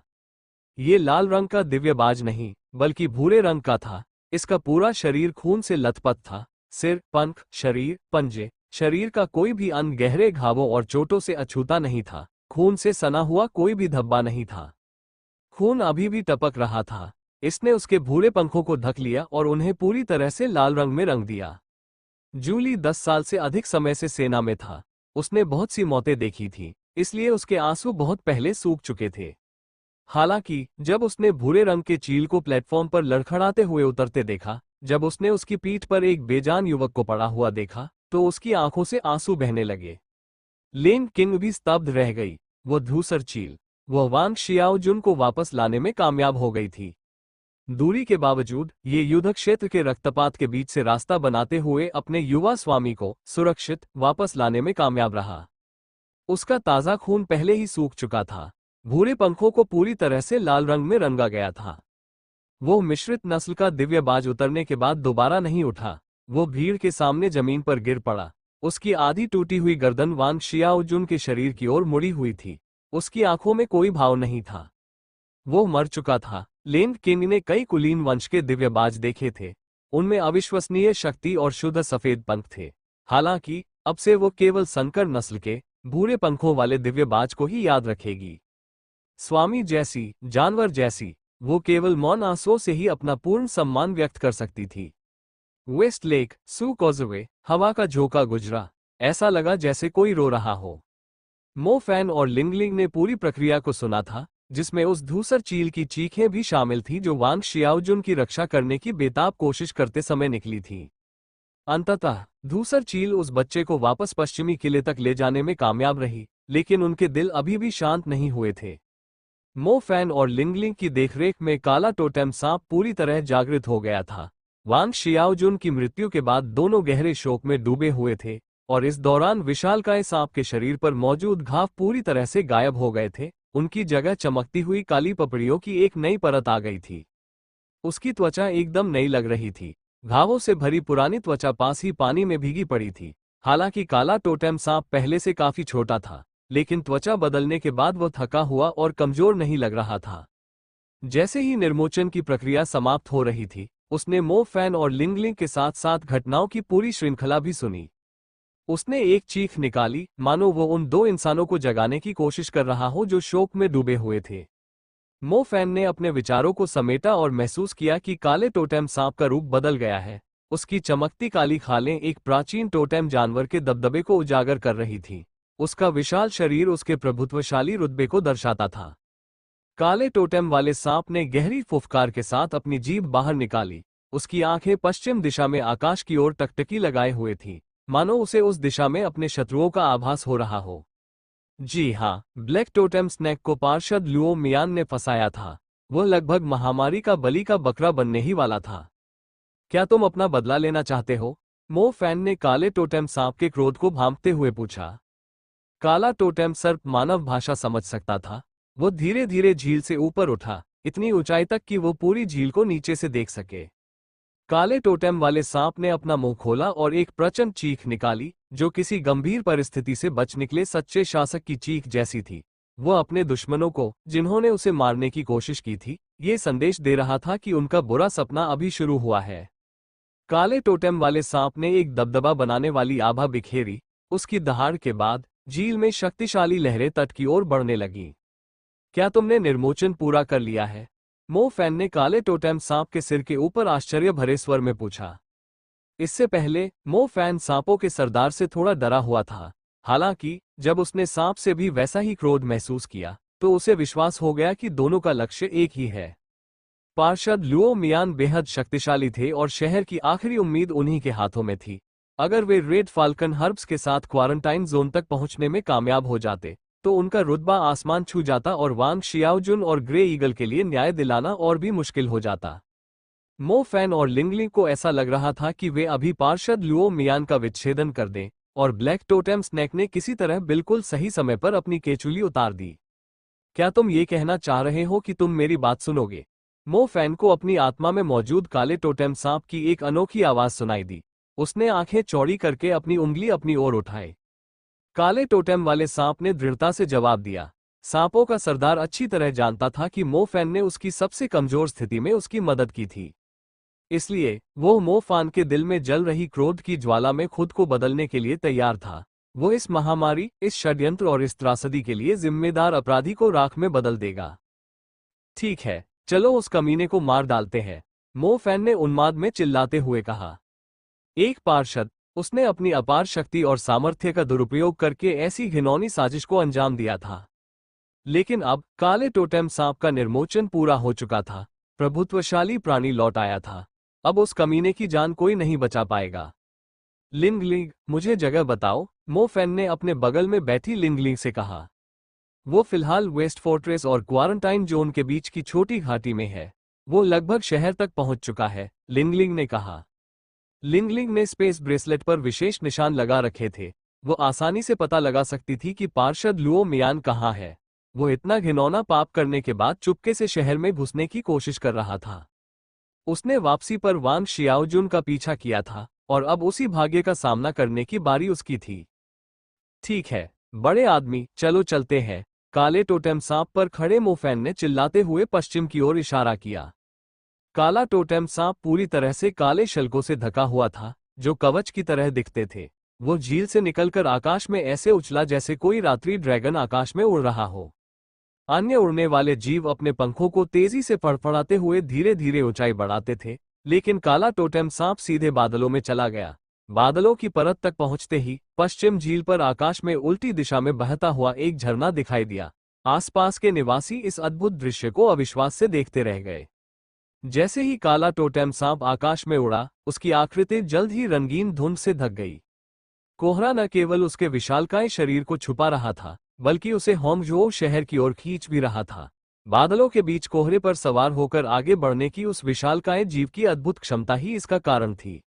ये लाल रंग का दिव्य बाज नहीं, बल्कि भूरे रंग का था। इसका पूरा शरीर खून से लथपथ था। सिर, पंख, शरीर, पंजे, शरीर का कोई भी अंग गहरे घावों और चोटों से अछूता नहीं था। खून से सना हुआ कोई भी धब्बा नहीं था। खून अभी भी टपक रहा था। इसने उसके भूरे पंखों को ढक लिया और उन्हें पूरी तरह से लाल रंग में रंग दिया। जूली 10 साल से अधिक समय से सेना में था। उसने बहुत सी मौतें देखी थी, इसलिए उसके आंसू बहुत पहले सूख चुके थे। हालांकि जब उसने भूरे रंग के चील को प्लेटफॉर्म पर लड़खड़ाते हुए उतरते देखा, जब उसने उसकी पीठ पर एक बेजान युवक को पड़ा हुआ देखा, तो उसकी आंखों से आंसू बहने लगे। लेन किंग भी स्तब्ध रह गई। वो धूसर चील, वह वांग शियाओजुन को वापस लाने में कामयाब हो गई थी। दूरी के बावजूद ये युद्ध क्षेत्र के रक्तपात के बीच से रास्ता बनाते हुए अपने युवा स्वामी को सुरक्षित वापस लाने में कामयाब रहा। उसका ताज़ा खून पहले ही सूख चुका था। भूरे पंखों को पूरी तरह से लाल रंग में रंगा गया था। वो मिश्रित नस्ल का दिव्य बाज उतरने के बाद दोबारा नहीं उठा। वो भीड़ के सामने जमीन पर गिर पड़ा। उसकी आधी टूटी हुई गर्दन वांग शियाओजुन के शरीर की ओर मुड़ी हुई थी। उसकी आंखों में कोई भाव नहीं था। वो मर चुका था। लेन किंग ने कई कुलीन वंश के दिव्य बाज देखे थे। उनमें अविश्वसनीय शक्ति और शुद्ध सफेद पंख थे। हालांकि अब से वो केवल संकर नस्ल के भूरे पंखों वाले दिव्य बाज को ही याद रखेगी। स्वामी जैसी, जानवर जैसी, वो केवल मौन आंसुओं से ही अपना पूर्ण सम्मान व्यक्त कर सकती थी। वेस्ट लेक, सू कॉजवे, हवा का झोंका गुजरा। ऐसा लगा जैसे कोई रो रहा हो। मो फैन और लिंगलिंग ने पूरी प्रक्रिया को सुना था, जिसमें उस धूसर चील की चीखें भी शामिल थीं जो वांग शियाओजुन की रक्षा करने की बेताब कोशिश करते समय निकली थी। अंततः धूसर चील उस बच्चे को वापस पश्चिमी किले तक ले जाने में कामयाब रही, लेकिन उनके दिल अभी भी शांत नहीं हुए थे। मो फैन और लिंगलिंग की देखरेख में काला टोटेम सांप पूरी तरह जागृत हो गया था। वांग शियाओजुन की मृत्यु के बाद दोनों गहरे शोक में डूबे हुए थे। और इस दौरान विशालकाय सांप के शरीर पर मौजूद घाव पूरी तरह से गायब हो गए थे। उनकी जगह चमकती हुई काली पपड़ियों की एक नई परत आ गई थी। उसकी त्वचा एकदम नई लग रही थी। घावों से भरी पुरानी त्वचा पास ही पानी में भीगी पड़ी थी। हालांकि काला टोटेम सांप पहले से काफी छोटा था, लेकिन त्वचा बदलने के बाद वह थका हुआ और कमजोर नहीं लग रहा था। जैसे ही निर्मोचन की प्रक्रिया समाप्त हो रही थी, उसने मो फैन और लिंगलिंग के साथ साथ घटनाओं की पूरी श्रृंखला भी सुनी। उसने एक चीख निकाली, मानो वो उन दो इंसानों को जगाने की कोशिश कर रहा हो जो शोक में डूबे हुए थे। मो फैन ने अपने विचारों को समेटा और महसूस किया कि काले टोटेम सांप का रूप बदल गया है। उसकी चमकती काली खालें एक प्राचीन टोटेम जानवर के दबदबे को उजागर कर रही थी। उसका विशाल शरीर उसके प्रभुत्वशाली रुतबे को दर्शाता था। काले टोटेम वाले सांप ने गहरी फुफकार के साथ अपनी जीभ बाहर निकाली। उसकी आंखें पश्चिम दिशा में आकाश की ओर टकटकी लगाए हुए थी, मानो उसे उस दिशा में अपने शत्रुओं का आभास हो रहा हो। जी हाँ, ब्लैक टोटेम स्नेक को पार्षद लुओ मियान ने फंसाया था। वह लगभग महामारी का बलि का बकरा बनने ही वाला था। क्या तुम अपना बदला लेना चाहते हो? मो फैन ने काले टोटेम सांप के क्रोध को भांपते हुए पूछा। काला टोटेम सर्प मानव भाषा समझ सकता था। वो धीरे धीरे झील से ऊपर उठा, इतनी ऊंचाई तक कि वो पूरी झील को नीचे से देख सके। काले टोटेम वाले सांप ने अपना मुंह खोला और एक प्रचंड चीख निकाली, जो किसी गंभीर परिस्थिति से बच निकले सच्चे शासक की चीख जैसी थी। वो अपने दुश्मनों को, जिन्होंने उसे मारने की कोशिश की थी, ये संदेश दे रहा था कि उनका बुरा सपना अभी शुरू हुआ है। काले टोटेम वाले सांप ने एक दबदबा बनाने वाली आभा बिखेरी। उसकी दहाड़ के बाद झील में शक्तिशाली लहरें तट की ओर बढ़ने लगीं। क्या तुमने निर्मोचन पूरा कर लिया है? मो फैन ने काले टोटेम सांप के सिर के ऊपर आश्चर्य भरे स्वर में पूछा। इससे पहले मो फैन सांपों के सरदार से थोड़ा डरा हुआ था। हालांकि जब उसने सांप से भी वैसा ही क्रोध महसूस किया, तो उसे विश्वास हो गया कि दोनों का लक्ष्य एक ही है। पार्षद लुओ मियान बेहद शक्तिशाली थे और शहर की आखिरी उम्मीद उन्हीं के हाथों में थी। अगर वे रेड फाल्कन हर्ब्स के साथ क्वारंटाइन जोन तक पहुंचने में कामयाब हो जाते, तो उनका रुतबा आसमान छू जाता और वांग शियाओजुन और ग्रे ईगल के लिए न्याय दिलाना और भी मुश्किल हो जाता। मो फैन और लिंगलिंग को ऐसा लग रहा था कि वे अभी पार्षद लुओ मियान का विच्छेदन कर दें, और ब्लैक टोटेम स्नेक ने किसी तरह बिल्कुल सही समय पर अपनी केचुली उतार दी। क्या तुम ये कहना चाह रहे हो कि तुम मेरी बात सुनोगे? मो फैन को अपनी आत्मा में मौजूद काले टोटेम सांप की एक अनोखी आवाज सुनाई दी। उसने आंखें चौड़ी करके अपनी उंगली अपनी ओर उठाई। काले टोटेम वाले सांप ने दृढ़ता से जवाब दिया। सांपों का सरदार अच्छी तरह जानता था कि मो फैन ने उसकी सबसे कमजोर स्थिति में उसकी मदद की थी। इसलिए वो मो फैन के दिल में जल रही क्रोध की ज्वाला में खुद को बदलने के लिए तैयार था। वो इस महामारी, इस षड्यंत्र और इस त्रासदी के लिए जिम्मेदार अपराधी को राख में बदल देगा। ठीक है, चलो उस कमीने को मार डालते हैं, मो फैन ने उन्माद में चिल्लाते हुए कहा। एक पार्षद, उसने अपनी अपार शक्ति और सामर्थ्य का दुरुपयोग करके ऐसी घिनौनी साजिश को अंजाम दिया था। लेकिन अब काले टोटेम सांप का निर्मोचन पूरा हो चुका था। प्रभुत्वशाली प्राणी लौट आया था। अब उस कमीने की जान कोई नहीं बचा पाएगा। लिंगलिंग, मुझे जगह बताओ, मो फैन ने अपने बगल में बैठी लिंगलिंग से कहा। वो फिलहाल वेस्ट फोर्ट्रेस और क्वारंटाइन जोन के बीच की छोटी घाटी में है। वो लगभग शहर तक पहुंच चुका है, लिंगलिंग ने कहा। लिंगलिंग ने स्पेस ब्रेसलेट पर विशेष निशान लगा रखे थे। वो आसानी से पता लगा सकती थी कि पार्षद लुओ मियान कहाँ है। वो इतना घिनौना पाप करने के बाद चुपके से शहर में घुसने की कोशिश कर रहा था। उसने वापसी पर वांग शियाओजुन का पीछा किया था, और अब उसी भाग्य का सामना करने की बारी उसकी थी। ठीक है, बड़े आदमी, चलो चलते हैं, काले टोटेम सांप पर खड़े मो फैन ने चिल्लाते हुए पश्चिम की ओर इशारा किया। काला टोटेम सांप पूरी तरह से काले शल्कों से ढका हुआ था, जो कवच की तरह दिखते थे। वो झील से निकलकर आकाश में ऐसे उछला जैसे कोई रात्रि ड्रैगन आकाश में उड़ रहा हो। अन्य उड़ने वाले जीव अपने पंखों को तेजी से फड़फड़ाते हुए धीरे धीरे ऊंचाई बढ़ाते थे, लेकिन काला टोटेम सांप सीधे बादलों में चला गया। बादलों की परत तक पहुंचते ही पश्चिम झील पर आकाश में उल्टी दिशा में बहता हुआ एक झरना दिखाई दिया। आसपास के निवासी इस अद्भुत दृश्य को अविश्वास से देखते रह गए। जैसे ही काला टोटेम सांप आकाश में उड़ा, उसकी आकृति जल्द ही रंगीन धुंध से ढक गई। कोहरा न केवल उसके विशालकाय शरीर को छुपा रहा था, बल्कि उसे होंगझोउ शहर की ओर खींच भी रहा था। बादलों के बीच कोहरे पर सवार होकर आगे बढ़ने की उस विशालकाय जीव की अद्भुत क्षमता ही इसका कारण थी।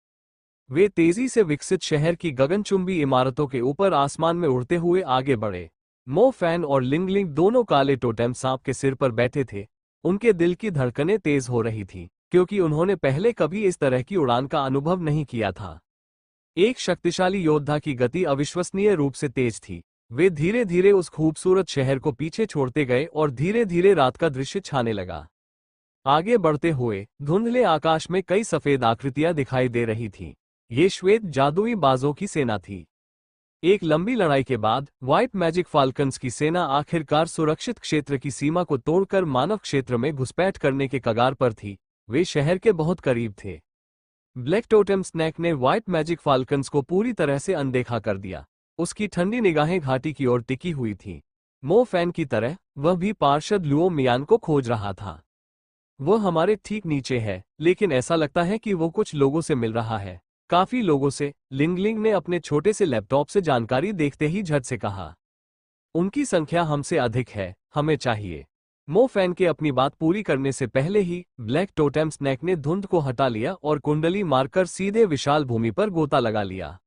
वे तेजी से विकसित शहर की गगनचुंबी इमारतों के ऊपर आसमान में उड़ते हुए आगे बढ़े। मो फैन और लिंगलिंग दोनों काले टोटेम सांप के सिर पर बैठे थे। उनके दिल की धड़कनें तेज हो रही थी, क्योंकि उन्होंने पहले कभी इस तरह की उड़ान का अनुभव नहीं किया था। एक शक्तिशाली योद्धा की गति अविश्वसनीय रूप से तेज थी। वे धीरे धीरे उस खूबसूरत शहर को पीछे छोड़ते गए और धीरे धीरे रात का दृश्य छाने लगा। आगे बढ़ते हुए धुंधले आकाश में कई सफेद आकृतियां दिखाई दे रही थीं। ये श्वेत जादुई बाजों की सेना थी। एक लंबी लड़ाई के बाद व्हाइट मैजिक फाल्कन्स की सेना आखिरकार सुरक्षित क्षेत्र की सीमा को तोड़कर मानव क्षेत्र में घुसपैठ करने के कगार पर थी। वे शहर के बहुत करीब थे। ब्लैक टोटेम स्नैक ने व्हाइट मैजिक फाल्कन्स को पूरी तरह से अनदेखा कर दिया। उसकी ठंडी निगाहें घाटी की ओर टिकी हुई थीं। मो फैन की तरह वह भी पार्षद लुओ मियान को खोज रहा था। वो हमारे ठीक नीचे है, लेकिन ऐसा लगता है कि वो कुछ लोगों से मिल रहा है। काफी लोगों से, लिंगलिंग ने अपने छोटे से लैपटॉप से जानकारी देखते ही झट से कहा। उनकी संख्या हमसे अधिक है, हमें चाहिए। मो फैन के अपनी बात पूरी करने से पहले ही ब्लैक टोटेम स्नैक ने धुंध को हटा लिया और कुंडली मारकर सीधे विशाल भूमि पर गोता लगा लिया।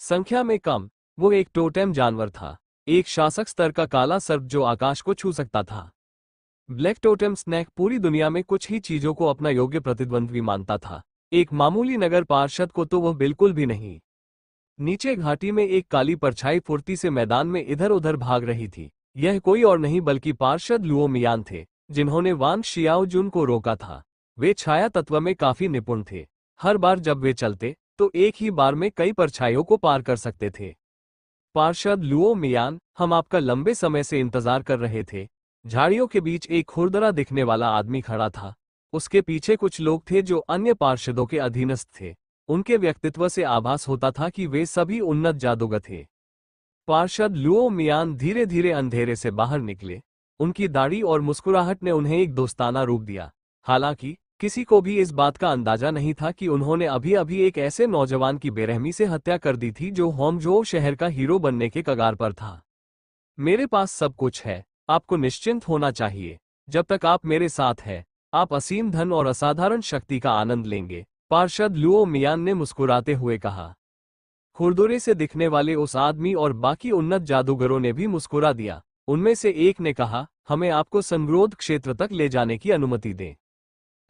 संख्या में कम, वो एक टोटेम जानवर था, एक शासक स्तर का काला सर्प जो आकाश को छू सकता था। ब्लैक टोटेम स्नैक पूरी दुनिया में कुछ ही चीजों को अपना योग्य प्रतिद्वंद्वी मानता था, एक मामूली नगर पार्षद को तो वह बिल्कुल भी नहीं। नीचे घाटी में एक काली परछाई फुर्ती से मैदान में इधर उधर भाग रही थी। यह कोई और नहीं बल्कि पार्षद लुओ मियान थे, जिन्होंने वांग शियाओजुन को रोका था। वे छाया तत्व में काफी निपुण थे। हर बार जब वे चलते तो एक ही बार में कई परछाइयों को पार कर सकते थे। पार्षद लुओ मियान, हम आपका लंबे समय से इंतजार कर रहे थे। झाड़ियों के बीच एक खुरदरा दिखने वाला आदमी खड़ा था। उसके पीछे कुछ लोग थे जो अन्य पार्षदों के अधीनस्थ थे। उनके व्यक्तित्व से आभास होता था कि वे सभी उन्नत जादूगर थे। पार्षद लुओ मियान धीरे धीरे अंधेरे से बाहर निकले। उनकी दाढ़ी और मुस्कुराहट ने उन्हें एक दोस्ताना रूप दिया। हालांकि किसी को भी इस बात का अंदाजा नहीं था कि उन्होंने अभी अभी एक ऐसे नौजवान की बेरहमी से हत्या कर दी थी जो होंगजो शहर का हीरो बनने के कगार पर था। मेरे पास सब कुछ है, आपको निश्चिंत होना चाहिए। जब तक आप मेरे साथ हैं, आप असीम धन और असाधारण शक्ति का आनंद लेंगे, पार्षद लुओ मियान ने मुस्कुराते हुए कहा। खुरदुरे से दिखने वाले उस आदमी और बाकी उन्नत जादूगरों ने भी मुस्कुरा दिया। उनमें से एक ने कहा, हमें आपको संगरोध क्षेत्र तक ले जाने की अनुमति दें।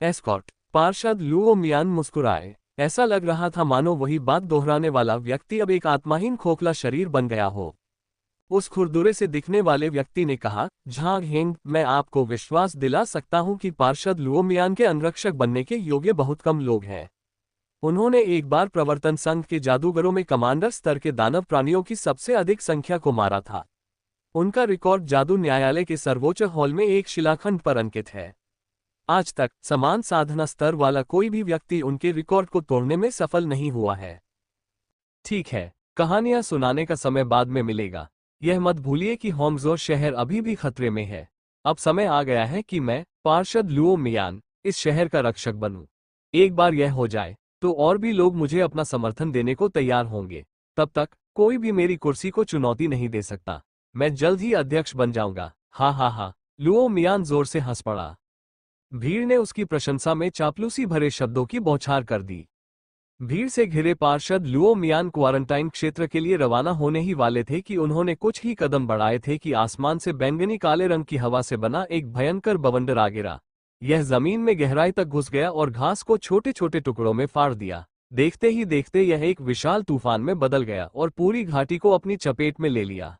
एस्कॉर्ट। पार्षद लुओ मियान मुस्कुराए। ऐसा लग रहा था मानो वही बात दोहराने वाला व्यक्ति अब एक आत्माहीन खोखला शरीर बन गया हो। उस खुरदुरे से दिखने वाले व्यक्ति ने कहा, झांग हेंग, मैं आपको विश्वास दिला सकता हूं कि पार्षद लुओ मियान के अंगरक्षक बनने के योग्य बहुत कम लोग हैं। उन्होंने एक बार प्रवर्तन संघ के जादूगरों में कमांडर स्तर के दानव प्राणियों की सबसे अधिक संख्या को मारा था। उनका रिकॉर्ड जादू न्यायालय के सर्वोच्च हॉल में एक शिलाखंड पर अंकित है। आज तक समान साधना स्तर वाला कोई भी व्यक्ति उनके रिकॉर्ड को तोड़ने में सफल नहीं हुआ है। ठीक है, कहानियां सुनाने का समय बाद में मिलेगा। यह मत भूलिए कि होंगजो शहर अभी भी खतरे में है। अब समय आ गया है कि मैं, पार्षद लुओ मियान, इस शहर का रक्षक बनूं। एक बार यह हो जाए तो और भी लोग मुझे अपना समर्थन देने को तैयार होंगे। तब तक कोई भी मेरी कुर्सी को चुनौती नहीं दे सकता। मैं जल्द ही अध्यक्ष बन जाऊंगा। हा हा हा, लुओ मियान जोर से हंस पड़ा। भीड़ ने उसकी प्रशंसा में चापलूसी भरे शब्दों की बौछार कर दी। भीड़ से घिरे पार्षद लुओ मियान क्वारंटाइन क्षेत्र के लिए रवाना होने ही वाले थे कि उन्होंने कुछ ही कदम बढ़ाए थे कि आसमान से बैंगनी काले रंग की हवा से बना एक भयंकर बवंडर आ गिरा। यह जमीन में गहराई तक घुस गया और घास को छोटे छोटे टुकड़ों में फाड़ दिया। देखते ही देखते यह एक विशाल तूफान में बदल गया और पूरी घाटी को अपनी चपेट में ले लिया।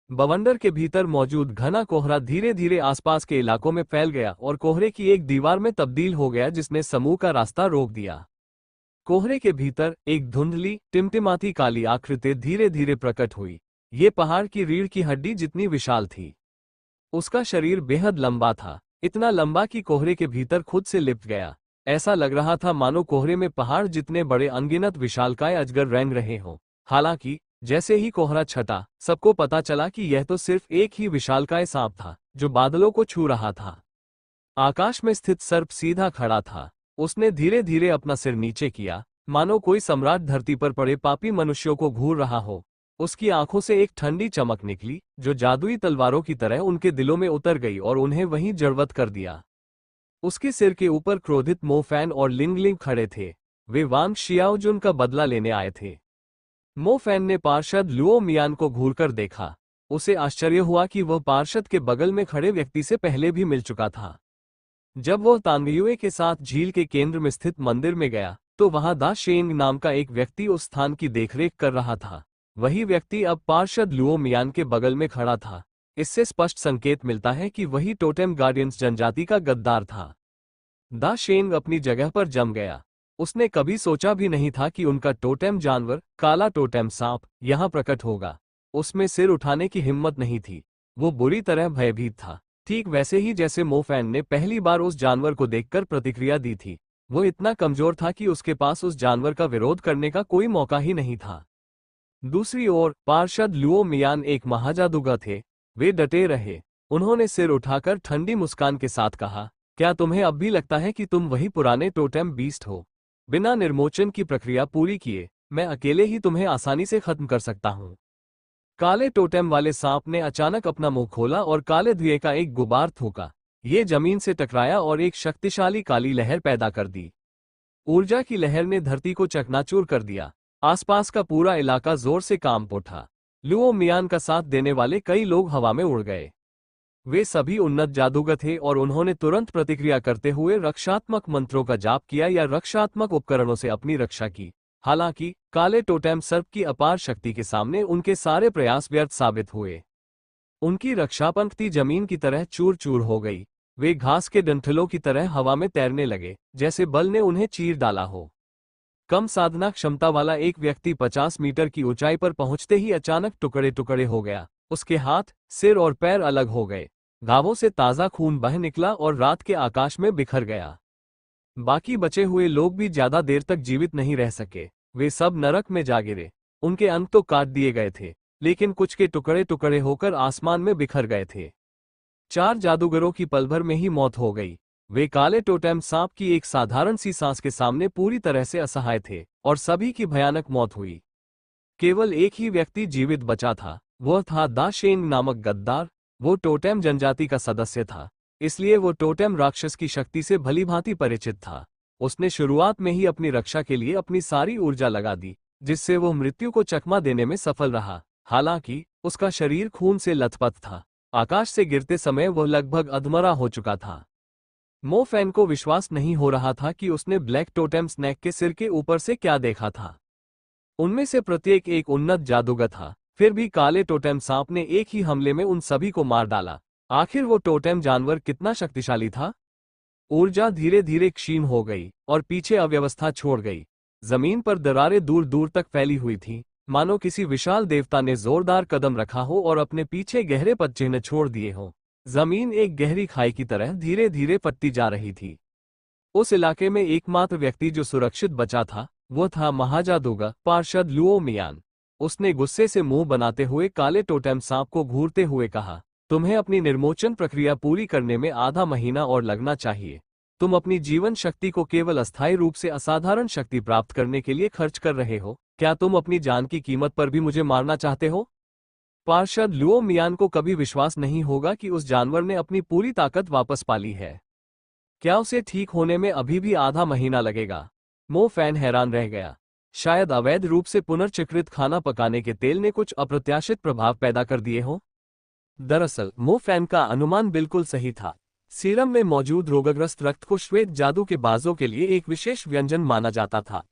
बवंडर के भीतर मौजूद घना कोहरा धीरे धीरे आसपास के इलाकों में फैल गया और कोहरे की एक दीवार में तब्दील हो गया जिसने समूह का रास्ता रोक दिया। कोहरे के भीतर एक धुंधली टिमटिमाती काली आकृति धीरे धीरे प्रकट हुई। ये पहाड़ की रीढ़ की हड्डी जितनी विशाल थी। उसका शरीर बेहद लंबा था, इतना लंबा कि कोहरे के भीतर खुद से लिपट गया। ऐसा लग रहा था मानो कोहरे में पहाड़ जितने बड़े अनगिनत विशालकाय अजगर रेंग रहे हों। हालांकि जैसे ही कोहरा छटा, सबको पता चला कि यह तो सिर्फ एक ही विशालकाय सांप था जो बादलों को छू रहा था। आकाश में स्थित सर्प सीधा खड़ा था। उसने धीरे धीरे अपना सिर नीचे किया, मानो कोई सम्राट धरती पर पड़े पापी मनुष्यों को घूर रहा हो। उसकी आंखों से एक ठंडी चमक निकली जो जादुई तलवारों की तरह उनके दिलों में उतर गई और उन्हें वहीं जड़वत कर दिया। उसके सिर के ऊपर क्रोधित मो फैन और लिंगलिंग खड़े थे। वे वांग शियाओजुन का बदला लेने आए थे। मो फैन ने पार्षद लुओ मियान को घूरकर देखा। उसे आश्चर्य हुआ कि वह पार्षद के बगल में खड़े व्यक्ति से पहले भी मिल चुका था। जब वह तांगयुए के साथ झील के केंद्र में स्थित मंदिर में गया तो वहां दा शेंग नाम का एक व्यक्ति उस स्थान की देखरेख कर रहा था। वही व्यक्ति अब पार्षद लुओ मियान के बगल में खड़ा था। इससे स्पष्ट संकेत मिलता है कि वही टोटेम गार्डियंस जनजाति का गद्दार था। दा शेंग अपनी जगह पर जम गया। उसने कभी सोचा भी नहीं था कि उनका टोटेम जानवर, काला टोटेम सांप, यहां प्रकट होगा। उसमें सिर उठाने की हिम्मत नहीं थी। वो बुरी तरह भयभीत था, ठीक वैसे ही जैसे मो फैन ने पहली बार उस जानवर को देखकर प्रतिक्रिया दी थी। वो इतना कमजोर था कि उसके पास उस जानवर का विरोध करने का कोई मौका ही नहीं था। दूसरी ओर पार्षद लुओ मियान एक महाजादूगर थे। वे डटे रहे। उन्होंने सिर उठाकर ठंडी मुस्कान के साथ कहा, क्या तुम्हें अब भी लगता है कि तुम वही पुराने टोटेम बीस्ट हो? बिना निर्मोचन की प्रक्रिया पूरी किए मैं अकेले ही तुम्हें आसानी से खत्म कर सकता हूं। काले टोटेम वाले सांप ने अचानक अपना मुंह खोला और काले धुएं का एक गुबार थूका। ये जमीन से टकराया और एक शक्तिशाली काली लहर पैदा कर दी। ऊर्जा की लहर ने धरती को चकनाचूर कर दिया। आसपास का पूरा इलाका जोर से कांप उठा। लुओ मियान का साथ देने वाले कई लोग हवा में उड़ गए। वे सभी उन्नत जादूगर थे और उन्होंने तुरंत प्रतिक्रिया करते हुए रक्षात्मक मंत्रों का जाप किया या रक्षात्मक उपकरणों से अपनी रक्षा की। हालांकि काले टोटेम सर्प की अपार शक्ति के सामने उनके सारे प्रयास व्यर्थ साबित हुए। उनकी रक्षा पंक्ति जमीन की तरह चूर चूर हो गई। वे घास के डंठलों की तरह हवा में तैरने लगे, जैसे बल ने उन्हें चीर डाला हो। कम साधना क्षमता वाला एक व्यक्ति 50 मीटर की ऊंचाई पर पहुंचते ही अचानक टुकड़े टुकड़े हो गया। उसके हाथ, सिर और पैर अलग हो गए। घावों से ताजा खून बह निकला और रात के आकाश में बिखर गया। बाकी बचे हुए लोग भी ज्यादा देर तक जीवित नहीं रह सके। वे सब नरक में जा गिरे। उनके अंग तो काट दिए गए थे, लेकिन कुछ के टुकड़े टुकड़े होकर आसमान में बिखर गए थे। 4 जादूगरों की पल भर में ही मौत हो गई। वे काले टोटेम सांप की एक साधारण सी सांस के सामने पूरी तरह से असहाय थे और सभी की भयानक मौत हुई। केवल एक ही व्यक्ति जीवित बचा था। वह था दा शेंग नामक गद्दार। वो टोटेम जनजाति का सदस्य था, इसलिए वो टोटेम राक्षस की शक्ति से भलीभांति परिचित था। उसने शुरुआत में ही अपनी रक्षा के लिए अपनी सारी ऊर्जा लगा दी, जिससे वो मृत्यु को चकमा देने में सफल रहा। हालांकि उसका शरीर खून से लथपथ था। आकाश से गिरते समय वह लगभग अधमरा हो चुका था। मो फैन को विश्वास नहीं हो रहा था कि उसने ब्लैक टोटेम स्नैक के सिर के ऊपर से क्या देखा था। उनमें से प्रत्येक एक उन्नत जादूगर था, फिर भी काले टोटेम सांप ने एक ही हमले में उन सभी को मार डाला। आखिर वो टोटेम जानवर कितना शक्तिशाली था? ऊर्जा धीरे धीरे क्षीण हो गई और पीछे अव्यवस्था छोड़ गई। जमीन पर दरारें दूर दूर तक फैली हुई थीं, मानो किसी विशाल देवता ने जोरदार कदम रखा हो और अपने पीछे गहरे पदचिह्न छोड़ दिए हों। जमीन एक गहरी खाई की तरह धीरे धीरे फटती जा रही थी। उस इलाके में एकमात्र व्यक्ति जो सुरक्षित बचा था वो था महाजादूगर पार्षद लुओ मियान। उसने गुस्से से मुंह बनाते हुए काले टोटेम सांप को घूरते हुए कहा, तुम्हें अपनी निर्मोचन प्रक्रिया पूरी करने में आधा महीना और लगना चाहिए। तुम अपनी जीवन शक्ति को केवल अस्थायी रूप से असाधारण शक्ति प्राप्त करने के लिए खर्च कर रहे हो। क्या तुम अपनी जान की कीमत पर भी मुझे मारना चाहते हो? पार्षद लुओ मियान को कभी विश्वास नहीं होगा कि उस जानवर ने अपनी पूरी ताकत वापस पा ली है। क्या उसे ठीक होने में अभी भी आधा महीना लगेगा? मो फैन हैरान रह गया। शायद अवैध रूप से पुनर्चक्रित खाना पकाने के तेल ने कुछ अप्रत्याशित प्रभाव पैदा कर दिए हों। दरअसल मो फैन का अनुमान बिल्कुल सही था। सीरम में मौजूद रोगग्रस्त रक्त को श्वेत जादू के बाजों के लिए एक विशेष व्यंजन माना जाता था।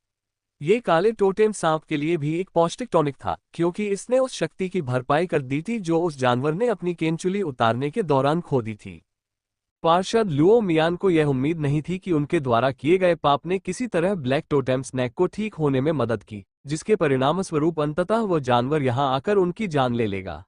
ये काले टोटेम सांप के लिए भी एक पौष्टिक टॉनिक था, क्योंकि इसने उस शक्ति की भरपाई कर दी थी जो उस जानवर ने अपनी केंचुली उतारने के दौरान खो दी थी। पार्षद लुओ मियान को यह उम्मीद नहीं थी कि उनके द्वारा किए गए पाप ने किसी तरह ब्लैक टोटेम स्नैक को ठीक होने में मदद की, जिसके परिणामस्वरूप अंततः वह जानवर यहां आकर उनकी जान ले लेगा।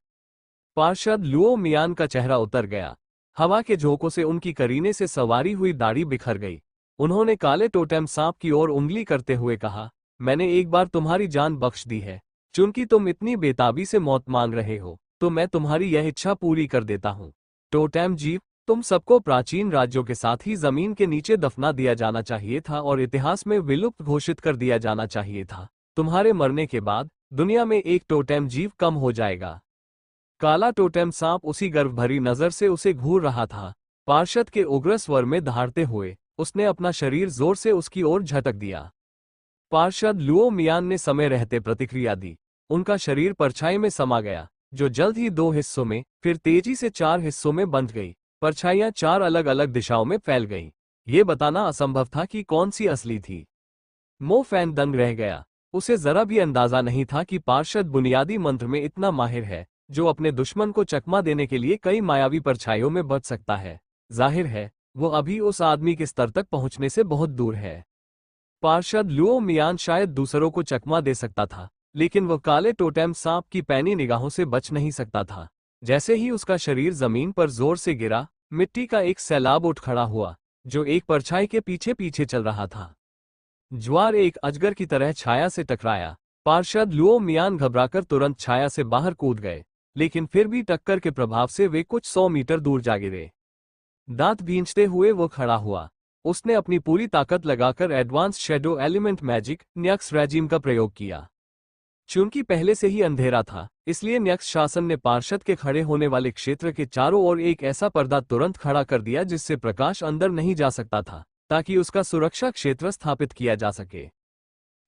पार्षद लुओ मियान का चेहरा उतर गया। हवा के झोंकों से उनकी करीने से सवारी हुई दाढ़ी बिखर गई। उन्होंने काले टोटेम सांप की ओर उंगली करते हुए कहा, मैंने एक बार तुम्हारी जान बख्श दी है। चूंकि तुम इतनी बेताबी से मौत मांग रहे हो, तो मैं तुम्हारी यह इच्छा पूरी कर देता हूँ। टोटेम जीव, तुम सबको प्राचीन राज्यों के साथ ही जमीन के नीचे दफना दिया जाना चाहिए था और इतिहास में विलुप्त घोषित कर दिया जाना चाहिए था। तुम्हारे मरने के बाद दुनिया में एक टोटेम जीव कम हो जाएगा। काला टोटेम सांप उसी गर्व भरी नजर से उसे घूर रहा था। पार्षद के उग्र स्वर में दहाड़ते हुए उसने अपना शरीर जोर से उसकी ओर झटक दिया। पार्षद लुओ मियान ने समय रहते प्रतिक्रिया दी। उनका शरीर परछाई में समा गया, जो जल्द ही 2 हिस्सों में, फिर तेजी से 4 हिस्सों में बंध गई। परछाइयां 4 अलग अलग दिशाओं में फैल गईं। ये बताना असंभव था कि कौन सी असली थी। मो फैन दंग रह गया। उसे जरा भी अंदाजा नहीं था कि पार्षद बुनियादी मंत्र में इतना माहिर है, जो अपने दुश्मन को चकमा देने के लिए कई मायावी परछाइयों में बच सकता है। जाहिर है, वो अभी उस आदमी के स्तर तक पहुंचने से बहुत दूर है। पार्षद लुओ मियान शायद दूसरों को चकमा दे सकता था, लेकिन वह काले टोटेम सांप की पैनी निगाहों से बच नहीं सकता था। जैसे ही उसका शरीर जमीन पर जोर से गिरा, मिट्टी का एक सैलाब उठ खड़ा हुआ, जो एक परछाई के पीछे पीछे चल रहा था। ज्वार एक अजगर की तरह छाया से टकराया। पार्षद लुओ मियान घबराकर तुरंत छाया से बाहर कूद गए, लेकिन फिर भी टक्कर के प्रभाव से वे कुछ 100 मीटर दूर जा गिरे। दांत भींचते हुए वो खड़ा हुआ। उसने अपनी पूरी ताकत लगाकर एडवांस शैडो एलिमेंट मैजिक न्यक्स रेजिम का प्रयोग किया। चूंकि पहले से ही अंधेरा था, इसलिए न्यक्स शासन ने पार्षद के खड़े होने वाले क्षेत्र के चारों ओर एक ऐसा पर्दा तुरंत खड़ा कर दिया जिससे प्रकाश अंदर नहीं जा सकता था, ताकि उसका सुरक्षा क्षेत्र स्थापित किया जा सके।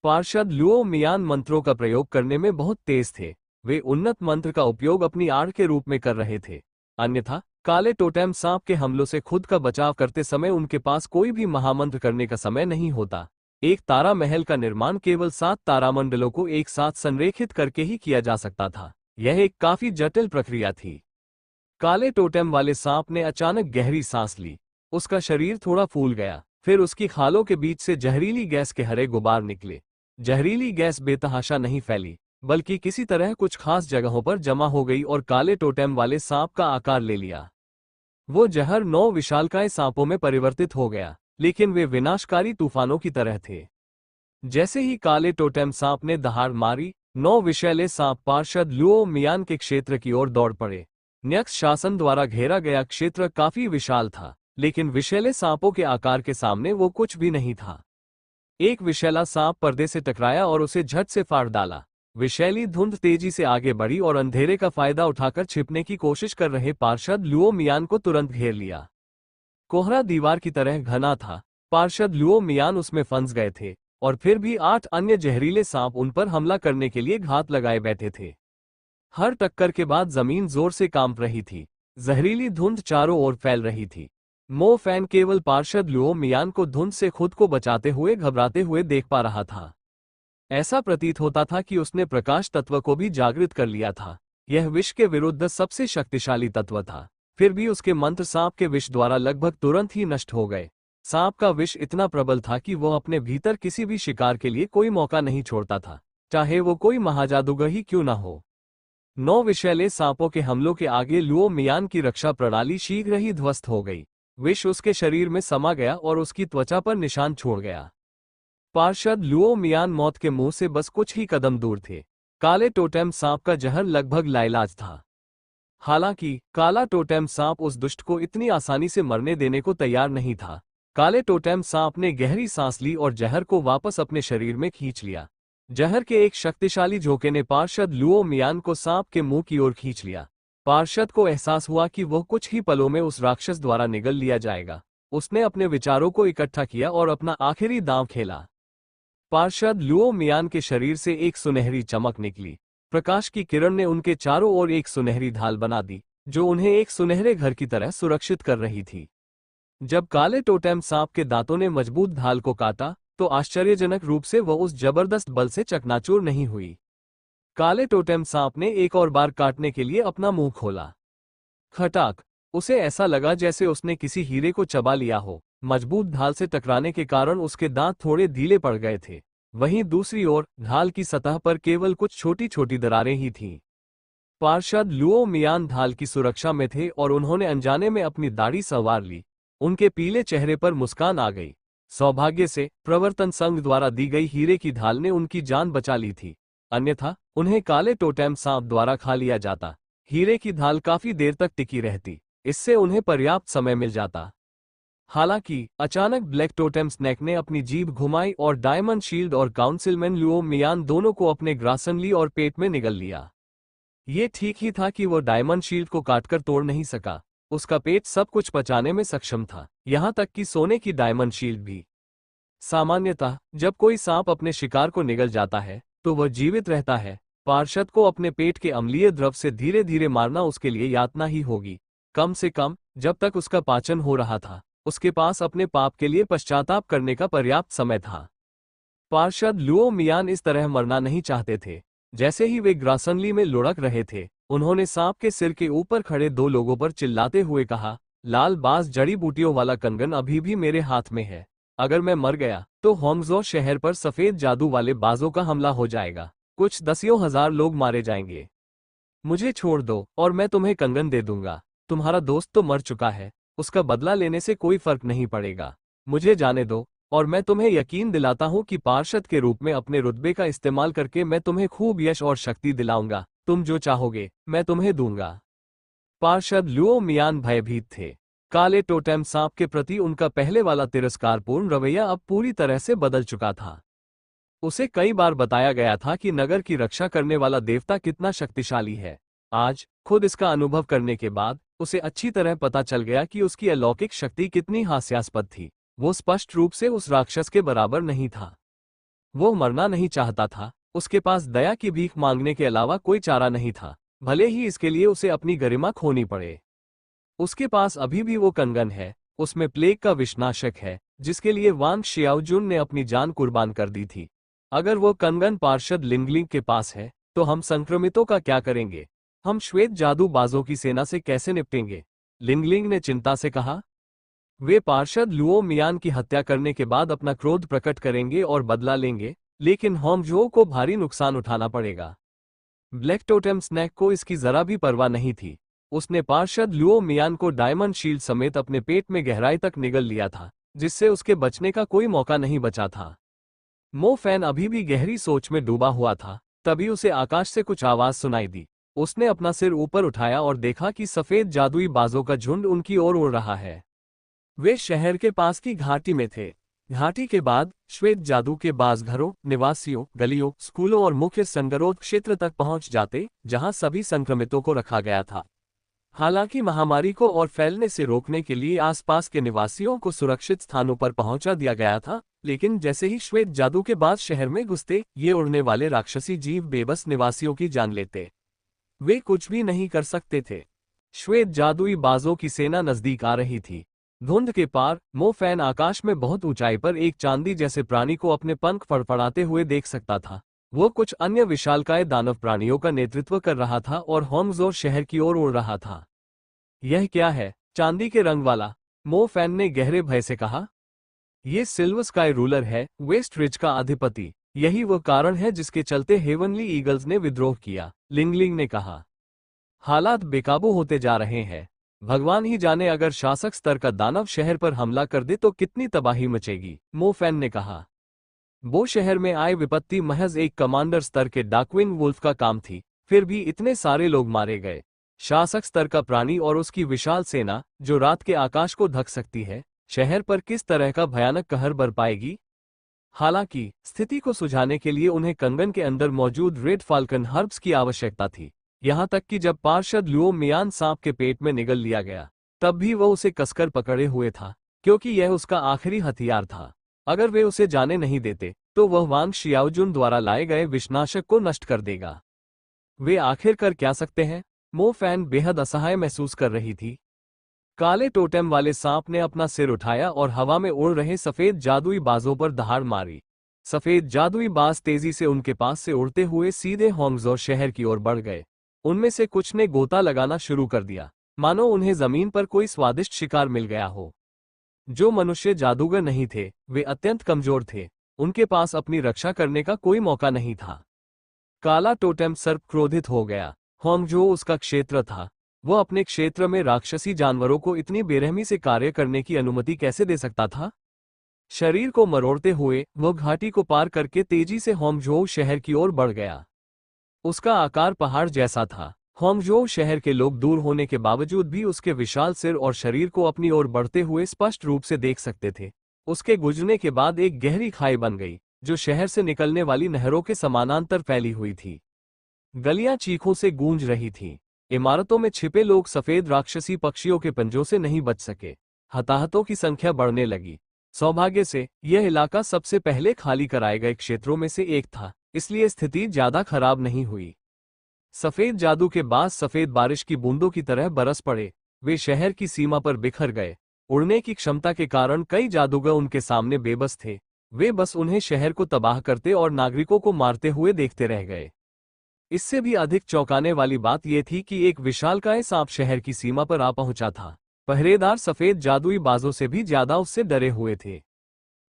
पार्षद लुओ मियान मंत्रों का प्रयोग करने में बहुत तेज थे। वे उन्नत मंत्र का उपयोग अपनी आड़ के रूप में कर रहे थे। अन्यथा काले टोटेम सांप के हमलों से खुद का बचाव करते समय उनके पास कोई भी महामंत्र करने का समय नहीं होता। एक तारा महल का निर्माण केवल 7 तारामंडलों को एक साथ संरेखित करके ही किया जा सकता था। यह एक काफी जटिल प्रक्रिया थी। काले टोटेम वाले सांप ने अचानक गहरी सांस ली। उसका शरीर थोड़ा फूल गया, फिर उसकी खालों के बीच से जहरीली गैस के हरे गुबार निकले। जहरीली गैस बेतहाशा नहीं फैली, बल्कि किसी तरह कुछ खास जगहों पर जमा हो गई और काले टोटेम वाले सांप का आकार ले लिया। वो जहर 9 विशालकाय सांपों में परिवर्तित हो गया, लेकिन वे विनाशकारी तूफानों की तरह थे। जैसे ही काले टोटेम सांप ने दहाड़ मारी, 9 विषैले सांप पार्षद लुओ मियान के क्षेत्र की ओर दौड़ पड़े। न्यक्स शासन द्वारा घेरा गया क्षेत्र काफी विशाल था, लेकिन विषैले सांपों के आकार के सामने वो कुछ भी नहीं था। एक विषैला सांप पर्दे से टकराया और उसे झट से फाड़ डाला। विषैली धुंध तेजी से आगे बढ़ी और अंधेरे का फायदा उठाकर छिपने की कोशिश कर रहे पार्षद लुओ मियान को तुरंत घेर लिया। कोहरा दीवार की तरह घना था। पार्षद लुओ मियान उसमें फंस गए थे, और फिर भी 8 अन्य जहरीले सांप उन पर हमला करने के लिए घात लगाए बैठे थे। हर टक्कर के बाद जमीन जोर से कांप रही थी। जहरीली धुंध चारों ओर फैल रही थी। मो फैन केवल पार्षद लुओ मियान को धुंध से खुद को बचाते हुए घबराते हुए देख पा रहा था। ऐसा प्रतीत होता था कि उसने प्रकाश तत्व को भी जागृत कर लिया था। यह विष के विरुद्ध सबसे शक्तिशाली तत्व था। फिर भी उसके मंत्र सांप के विष द्वारा लगभग तुरंत ही नष्ट हो गए। सांप का विष इतना प्रबल था कि वह अपने भीतर किसी भी शिकार के लिए कोई मौका नहीं छोड़ता था, चाहे वो कोई महाजादूगर ही क्यों ना हो। 9 विषैले सांपों के हमलों के आगे लुओ मियान की रक्षा प्रणाली शीघ्र ही ध्वस्त हो गई। विष उसके शरीर में समा गया और उसकी त्वचा पर निशान छोड़ गया। पार्षद लुओ मियान मौत के मुंह से बस कुछ ही कदम दूर थे। काले टोटेम सांप का जहर लगभग लाइलाज था। हालांकि काला टोटेम सांप उस दुष्ट को इतनी आसानी से मरने देने को तैयार नहीं था। काले टोटेम सांप ने गहरी सांस ली और जहर को वापस अपने शरीर में खींच लिया। जहर के एक शक्तिशाली झोंके ने पार्षद लुओ मियान को सांप के मुंह की ओर खींच लिया। पार्षद को एहसास हुआ कि वह कुछ ही पलों में उस राक्षस द्वारा निगल लिया जाएगा। उसने अपने विचारों को इकट्ठा किया और अपना आखिरी दांव खेला। पार्षद लुओ मियान के शरीर से एक सुनहरी चमक निकली। प्रकाश की किरण ने उनके चारों ओर एक सुनहरी ढाल बना दी, जो उन्हें एक सुनहरे घर की तरह सुरक्षित कर रही थी। जब काले टोटेम सांप के दांतों ने मजबूत ढाल को काटा, तो आश्चर्यजनक रूप से वह उस जबरदस्त बल से चकनाचूर नहीं हुई। काले टोटेम सांप ने एक और बार काटने के लिए अपना मुंह खोला। खटाक! उसे ऐसा लगा जैसे उसने किसी हीरे को चबा लिया हो। मजबूत ढाल से टकराने के कारण उसके दांत थोड़े ढीले पड़ गए थे। वहीं दूसरी ओर ढाल की सतह पर केवल कुछ छोटी छोटी दरारें ही थीं। पार्षद लुओ मियान ढाल की सुरक्षा में थे और उन्होंने अनजाने में अपनी दाढ़ी संवार ली। उनके पीले चेहरे पर मुस्कान आ गई। सौभाग्य से प्रवर्तन संघ द्वारा दी गई हीरे की ढाल ने उनकी जान बचा ली थी, अन्यथा उन्हें काले टोटेम सांप द्वारा खा लिया जाता। हीरे की ढाल काफी देर तक टिकी रहती, इससे उन्हें पर्याप्त समय मिल जाता। हालांकि अचानक ब्लैक टोटेम स्नेक ने अपनी जीभ घुमाई और डायमंड शील्ड और काउंसिलमैन लुओ मियान दोनों को अपने ग्रासन ली और पेट में निगल लिया। ये ठीक ही था कि वो डायमंड शील्ड को काटकर तोड़ नहीं सका। उसका पेट सब कुछ पचाने में सक्षम था, यहां तक कि सोने की डायमंड शील्ड भी। सामान्यतः जब कोई सांप अपने शिकार को निगल जाता है तो वह जीवित रहता है। पार्षद को अपने पेट के अम्लीय द्रव से धीरे धीरे मारना उसके लिए यातना ही होगी। कम से कम जब तक उसका पाचन हो रहा था, उसके पास अपने पाप के लिए पश्चाताप करने का पर्याप्त समय था। पार्षद लुओ मियान इस तरह मरना नहीं चाहते थे। जैसे ही वे ग्रासनली में लुढ़क रहे थे, उन्होंने सांप के सिर के ऊपर खड़े दो लोगों पर चिल्लाते हुए कहा, लाल बाज जड़ी बूटियों वाला कंगन अभी भी मेरे हाथ में है। अगर मैं मर गया तो होंगजो शहर पर सफेद जादू वाले बाजों का हमला हो जाएगा। कुछ दसियों हजार लोग मारे जाएंगे। मुझे छोड़ दो और मैं तुम्हें कंगन दे दूंगा। तुम्हारा दोस्त तो मर चुका है, उसका बदला लेने से कोई फर्क नहीं पड़ेगा। मुझे जाने दो और मैं तुम्हें यकीन दिलाता हूं कि पार्षद के रूप में अपने रुतबे का इस्तेमाल करके मैं तुम्हें खूब यश और शक्ति दिलाऊंगा। तुम जो चाहोगे मैं तुम्हें दूंगा। पार्षद लुओ मियान भयभीत थे। काले टोटेम सांप के प्रति उनका पहले वाला तिरस्कारपूर्ण रवैया अब पूरी तरह से बदल चुका था। उसे कई बार बताया गया था कि नगर की रक्षा करने वाला देवता कितना शक्तिशाली है। आज खुद इसका अनुभव करने के बाद उसे अच्छी तरह पता चल गया कि उसकी अलौकिक शक्ति कितनी हास्यास्पद थी। वो स्पष्ट रूप से उस राक्षस के बराबर नहीं था। वो मरना नहीं चाहता था, उसके पास दया की भीख मांगने के अलावा कोई चारा नहीं था, भले ही इसके लिए उसे अपनी गरिमा खोनी पड़े। उसके पास अभी भी वो कंगन है, उसमें प्लेग का विषनाशक है, जिसके लिए वांग शियाओजुन ने अपनी जान कुर्बान कर दी थी। अगर वो कंगन पार्षद लिंगलिंग के पास है, तो हम संक्रमितों का क्या करेंगे? हम श्वेत जादू बाजों की सेना से कैसे निपटेंगे? लिंगलिंग ने चिंता से कहा। वे पार्षद लुओ मियान की हत्या करने के बाद अपना क्रोध प्रकट करेंगे और बदला लेंगे, लेकिन होंगजो को भारी नुकसान उठाना पड़ेगा। ब्लैक टोटेम स्नैक को इसकी जरा भी परवाह नहीं थी। उसने पार्षद लुओ मियान को डायमंड शील्ड समेत अपने पेट में गहराई तक निगल लिया था, जिससे उसके बचने का कोई मौका नहीं बचा था। मो फैन अभी भी गहरी सोच में डूबा हुआ था, तभी उसे आकाश से कुछ आवाज सुनाई दी। उसने अपना सिर ऊपर उठाया और देखा कि सफेद जादुई बाजों का झुंड उनकी ओर उड़ रहा है। वे शहर के पास की घाटी में थे। घाटी के बाद श्वेत जादू के बाज घरों, निवासियों, गलियों, स्कूलों और मुख्य संगरोध क्षेत्र तक पहुंच जाते, जहां सभी संक्रमितों को रखा गया था। हालांकि महामारी को और फैलने से रोकने के लिए आसपास के निवासियों को सुरक्षित स्थानों पर पहुंचा दिया गया था, लेकिन जैसे ही श्वेत जादू के बाज शहर में घुसते, ये उड़ने वाले राक्षसी जीव बेबस निवासियों की जान लेते। वे कुछ भी नहीं कर सकते थे। श्वेत जादुई बाजों की सेना नजदीक आ रही थी। धुंध के पार मो फैन आकाश में बहुत ऊंचाई पर एक चांदी जैसे प्राणी को अपने पंख फड़फड़ाते हुए देख सकता था। वो कुछ अन्य विशालकाय दानव प्राणियों का नेतृत्व कर रहा था और होंगजो शहर की ओर उड़ रहा था। यह क्या है? चांदी के रंग वाला, मो फैन ने गहरे भय से कहा। ये सिल्वर स्काई रूलर है, वेस्ट रिज का अधिपति। यही वो कारण है जिसके चलते हेवनली ईगल्स ने विद्रोह किया, लिंगलिंग ने कहा। हालात बेकाबू होते जा रहे हैं। भगवान ही जाने अगर शासक स्तर का दानव शहर पर हमला कर दे तो कितनी तबाही मचेगी, मो फैन ने कहा। वो शहर में आए विपत्ति महज एक कमांडर स्तर के डार्कविंग वुल्फ का काम थी, फिर भी इतने सारे लोग मारे गए। शासक स्तर का प्राणी और उसकी विशाल सेना, जो रात के आकाश को ढक सकती है, शहर पर किस तरह का भयानक कहर बरपाएगी? हालांकि स्थिति को सुझाने के लिए उन्हें कंगन के अंदर मौजूद रेड फाल्कन हर्ब्स की आवश्यकता थी। यहां तक कि जब पार्षद लुओ मियान सांप के पेट में निगल लिया गया, तब भी वह उसे कसकर पकड़े हुए था, क्योंकि यह उसका आखिरी हथियार था। अगर वे उसे जाने नहीं देते, तो वह वांग शियाओजुन द्वारा लाए गए विषनाशक को नष्ट कर देगा। वे आखिर कर क्या सकते हैं? मो फैन बेहद असहाय महसूस कर रही थी। काले टोटेम वाले सांप ने अपना सिर उठाया और हवा में उड़ रहे सफेद जादुई बाजों पर दहाड़ मारी। सफेद जादुई बाज तेजी से उनके पास से उड़ते हुए सीधे होंगजो शहर की ओर बढ़ गए। उनमें से कुछ ने गोता लगाना शुरू कर दिया, मानो उन्हें जमीन पर कोई स्वादिष्ट शिकार मिल गया हो। जो मनुष्य जादूगर नहीं थे, वे अत्यंत कमजोर थे। उनके पास अपनी रक्षा करने का कोई मौका नहीं था। काला टोटेम सर्प क्रोधित हो गया। होंगजो उसका क्षेत्र था। वह अपने क्षेत्र में राक्षसी जानवरों को इतनी बेरहमी से कार्य करने की अनुमति कैसे दे सकता था? शरीर को मरोड़ते हुए वह घाटी को पार करके तेजी से होंगजो शहर की ओर बढ़ गया। उसका आकार पहाड़ जैसा था। होंगजो शहर के लोग दूर होने के बावजूद भी उसके विशाल सिर और शरीर को अपनी ओर बढ़ते हुए स्पष्ट रूप से देख सकते थे। उसके गुजरने के बाद एक गहरी खाई बन गई, जो शहर से निकलने वाली नहरों के समानांतर फैली हुई थी। गलियां चीखों से गूंज रही थीं। इमारतों में छिपे लोग सफेद राक्षसी पक्षियों के पंजों से नहीं बच सके। हताहतों की संख्या बढ़ने लगी। सौभाग्य से यह इलाका सबसे पहले खाली कराए गए क्षेत्रों में से एक था, इसलिए स्थिति ज्यादा खराब नहीं हुई। सफेद जादू के बाद सफेद बारिश की बूंदों की तरह बरस पड़े। वे शहर की सीमा पर बिखर गए। उड़ने की क्षमता के कारण कई जादूगर उनके सामने बेबस थे। वे बस उन्हें शहर को तबाह करते और नागरिकों को मारते हुए देखते रह गए। इससे भी अधिक चौंकाने वाली बात यह थी कि एक विशालकाय सांप शहर की सीमा पर आ पहुंचा था। पहरेदार सफेद जादुई बाजों से भी ज्यादा उससे डरे हुए थे।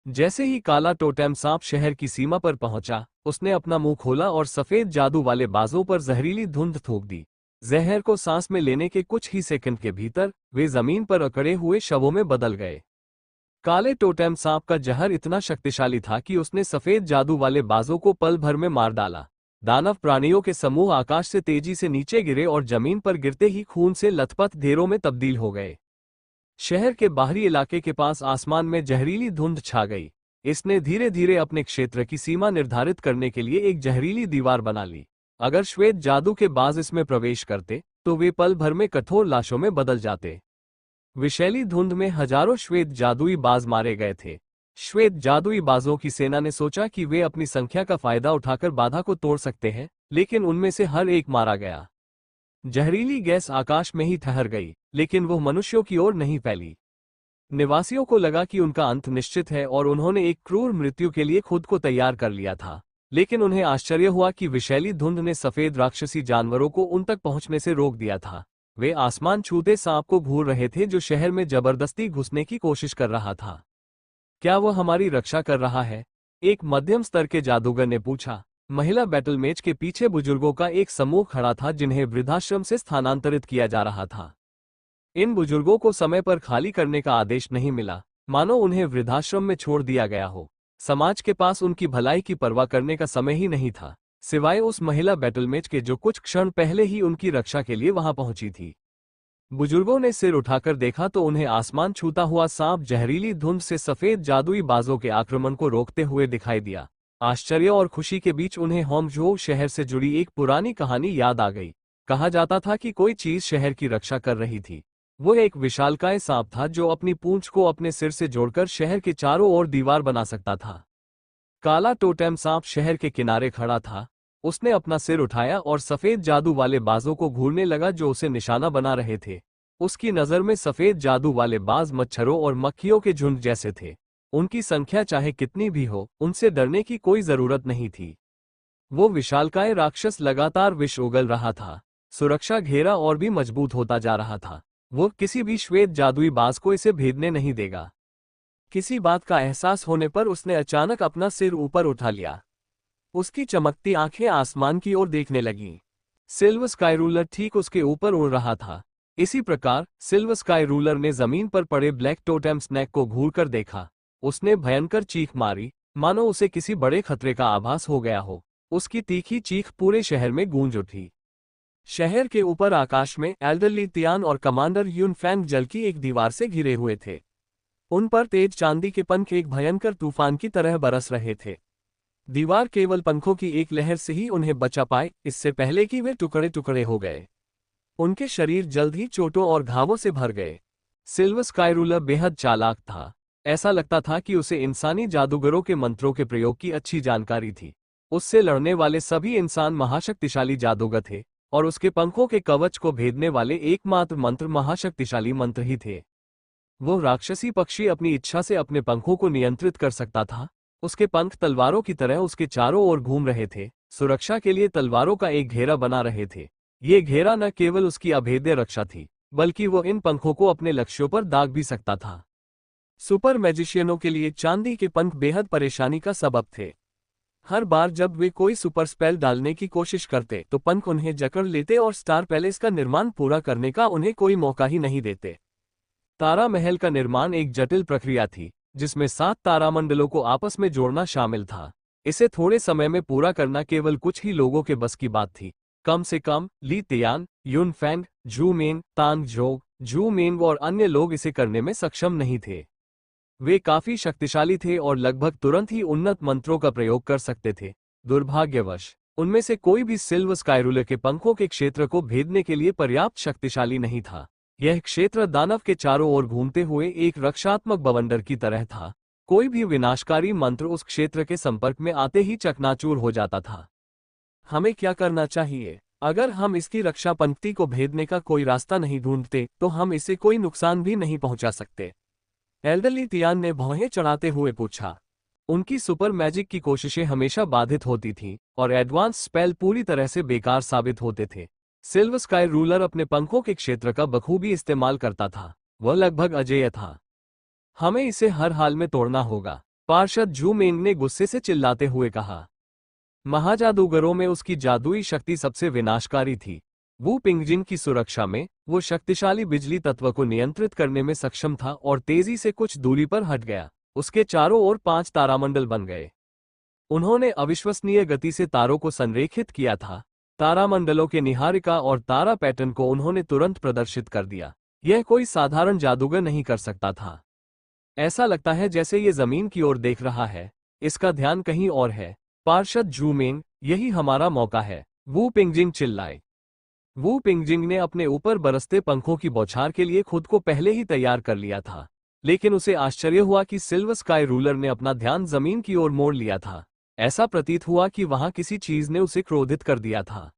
जैसे ही काला टोटेम सांप शहर की सीमा पर पहुंचा, उसने अपना मुंह खोला और सफेद जादू वाले बाजों पर जहरीली धुंध थूक दी। जहर को सांस में लेने के कुछ ही सेकंड के भीतर वे जमीन पर अकड़े हुए शवों में बदल गए। काले टोटेम सांप का जहर इतना शक्तिशाली था कि उसने सफेद जादू वाले बाजों को पल भर में मार डाला। दानव प्राणियों के समूह आकाश से तेजी से नीचे गिरे और जमीन पर गिरते ही खून से लथपथ ढेरों में तब्दील हो गए। शहर के बाहरी इलाके के पास आसमान में जहरीली धुंध छा गई। इसने धीरे धीरे अपने क्षेत्र की सीमा निर्धारित करने के लिए एक जहरीली दीवार बना ली। अगर श्वेत जादू के बाज इसमें प्रवेश करते तो वे पल भर में कठोर लाशों में बदल जाते। विषैली धुंध में हजारों श्वेत जादुई बाज मारे गए थे। श्वेत जादुई बाजों की सेना ने सोचा कि वे अपनी संख्या का फायदा उठाकर बाधा को तोड़ सकते हैं, लेकिन उनमें से हर एक मारा गया। जहरीली गैस आकाश में ही ठहर गई, लेकिन वो मनुष्यों की ओर नहीं फैली। निवासियों को लगा कि उनका अंत निश्चित है और उन्होंने एक क्रूर मृत्यु के लिए खुद को तैयार कर लिया था। लेकिन उन्हें आश्चर्य हुआ कि विषैली धुंध ने सफेद राक्षसी जानवरों को उन तक पहुंचने से रोक दिया था। वे आसमान छूते सांप को घूर रहे थे जो शहर में जबरदस्ती घुसने की कोशिश कर रहा था। क्या वह हमारी रक्षा कर रहा है? एक मध्यम स्तर के जादूगर ने पूछा। महिला बैटल मेज के पीछे बुजुर्गों का एक समूह खड़ा था जिन्हें वृद्धाश्रम से स्थानांतरित किया जा रहा था। इन बुजुर्गों को समय पर खाली करने का आदेश नहीं मिला, मानो उन्हें वृद्धाश्रम में छोड़ दिया गया हो। समाज के पास उनकी भलाई की परवाह करने का समय ही नहीं था, सिवाय उस महिला बैटलमेज के जो कुछ क्षण पहले ही उनकी रक्षा के लिए वहां पहुंची थी। बुजुर्गों ने सिर उठाकर देखा तो उन्हें आसमान छूता हुआ सांप जहरीली धुंध से सफेद जादुई बाजों के आक्रमण को रोकते हुए दिखाई दिया। आश्चर्य और खुशी के बीच उन्हें होंगझोउ शहर से जुड़ी एक पुरानी कहानी याद आ गई। कहा जाता था कि कोई चीज शहर की रक्षा कर रही थी। वो एक विशालकाय सांप था जो अपनी पूंछ को अपने सिर से जोड़कर शहर के चारों ओर दीवार बना सकता था। काला टोटेम सांप शहर के किनारे खड़ा था। उसने अपना सिर उठाया और सफेद जादू वाले बाजों को घूरने लगा जो उसे निशाना बना रहे थे। उसकी नजर में सफेद जादू वाले बाज मच्छरों और मक्खियों के झुंड जैसे थे। उनकी संख्या चाहे कितनी भी हो, उनसे डरने की कोई जरूरत नहीं थी। वो विशालकाय राक्षस लगातार विष उगल रहा था। सुरक्षा घेरा और भी मजबूत होता जा रहा था। वो किसी भी श्वेत जादुई बाज को इसे भेदने नहीं देगा। किसी बात का एहसास होने पर उसने अचानक अपना सिर ऊपर उठा लिया। उसकी चमकती आंखें आसमान की ओर देखने लगीं। सिल्वर स्काई रूलर ठीक उसके ऊपर उड़ रहा था। इसी प्रकार सिल्वर स्काई रूलर ने जमीन पर पड़े ब्लैक टोटेम स्नैक को घूरकर देखा। उसने भयंकर चीख मारी, मानो उसे किसी बड़े खतरे का आभास हो गया हो। उसकी तीखी चीख पूरे शहर में गूंज उठी। शहर के ऊपर आकाश में एल्डरली तियान और कमांडर यून फैंग जल की एक दीवार से घिरे हुए थे। उन पर तेज चांदी के पंख एक भयंकर तूफान की तरह बरस रहे थे। दीवार केवल पंखों की एक लहर से ही उन्हें बचा पाए, इससे पहले कि वे टुकड़े टुकड़े हो गए। उनके शरीर जल्द ही चोटों और घावों से भर गए। सिल्वर स्काई रूलर बेहद चालाक था। ऐसा लगता था कि उसे इंसानी जादूगरों के मंत्रों के प्रयोग की अच्छी जानकारी थी। उससे लड़ने वाले सभी इंसान महाशक्तिशाली जादूगर थे और उसके पंखों के कवच को भेदने वाले एकमात्र मंत्र महाशक्तिशाली मंत्र ही थे। वो राक्षसी पक्षी अपनी इच्छा से अपने पंखों को नियंत्रित कर सकता था। उसके पंख तलवारों की तरह उसके चारों ओर घूम रहे थे, सुरक्षा के लिए तलवारों का एक घेरा बना रहे थे। ये घेरा न केवल उसकी अभेद्य रक्षा थी, बल्कि वो इन पंखों को अपने लक्ष्यों पर दाग भी सकता था। सुपर मैजिशियनों के लिए चांदी के पंख बेहद परेशानी का सबब थे। हर बार जब वे कोई सुपर स्पेल डालने की कोशिश करते तो पंख उन्हें जकड़ लेते और स्टार पैलेस का निर्माण पूरा करने का उन्हें कोई मौका ही नहीं देते। तारा महल का निर्माण एक जटिल प्रक्रिया थी, जिसमें 7 तारामंडलों को आपस में जोड़ना शामिल था। इसे थोड़े समय में पूरा करना केवल कुछ ही लोगों के बस की बात थी। कम से कम ली तियान, यून फैंग, झू मेन, तांग जोग, झू मेंग और अन्य लोग इसे करने में सक्षम नहीं थे। वे काफी शक्तिशाली थे और लगभग तुरंत ही उन्नत मंत्रों का प्रयोग कर सकते थे। दुर्भाग्यवश उनमें से कोई भी सिल्वर स्काई रूलर के पंखों के क्षेत्र को भेदने के लिए पर्याप्त शक्तिशाली नहीं था। यह क्षेत्र दानव के चारों ओर घूमते हुए एक रक्षात्मक बवंडर की तरह था। कोई भी विनाशकारी मंत्र उस क्षेत्र के संपर्क में आते ही चकनाचूर हो जाता था। हमें क्या करना चाहिए? अगर हम इसकी रक्षा पंक्ति को भेदने का कोई रास्ता नहीं ढूंढते तो हम इसे कोई नुकसान भी नहीं पहुंचा सकते। एल्डरली तियान ने भौहें चढ़ाते हुए पूछा। उनकी सुपर मैजिक की कोशिशें हमेशा बाधित होती थीं और एडवांस स्पेल पूरी तरह से बेकार साबित होते थे। सिल्वर स्काई रूलर अपने पंखों के क्षेत्र का बखूबी इस्तेमाल करता था। वह लगभग अजेय था। हमें इसे हर हाल में तोड़ना होगा, पार्षद जू मेंग ने गुस्से से चिल्लाते हुए कहा। महाजादूगरों में उसकी जादुई शक्ति सबसे विनाशकारी थी। वू पिंगजिंग की सुरक्षा में वो शक्तिशाली बिजली तत्व को नियंत्रित करने में सक्षम था और तेजी से कुछ दूरी पर हट गया। उसके चारों ओर 5 तारामंडल बन गए। उन्होंने अविश्वसनीय गति से तारों को संरेखित किया था। तारामंडलों के निहारिका और तारा पैटर्न को उन्होंने तुरंत प्रदर्शित कर दिया। यह कोई साधारण जादूगर नहीं कर सकता था। ऐसा लगता है जैसे ये जमीन की ओर देख रहा है। इसका ध्यान कहीं और है। पार्षद जू मेंग, यही हमारा मौका है, वू पिंगजिंग चिल्लाए। वू पिंगजिंग ने अपने ऊपर बरसते पंखों की बौछार के लिए खुद को पहले ही तैयार कर लिया था, लेकिन उसे आश्चर्य हुआ कि सिल्वर स्काई रूलर ने अपना ध्यान जमीन की ओर मोड़ लिया था। ऐसा प्रतीत हुआ कि वहां किसी चीज ने उसे क्रोधित कर दिया था।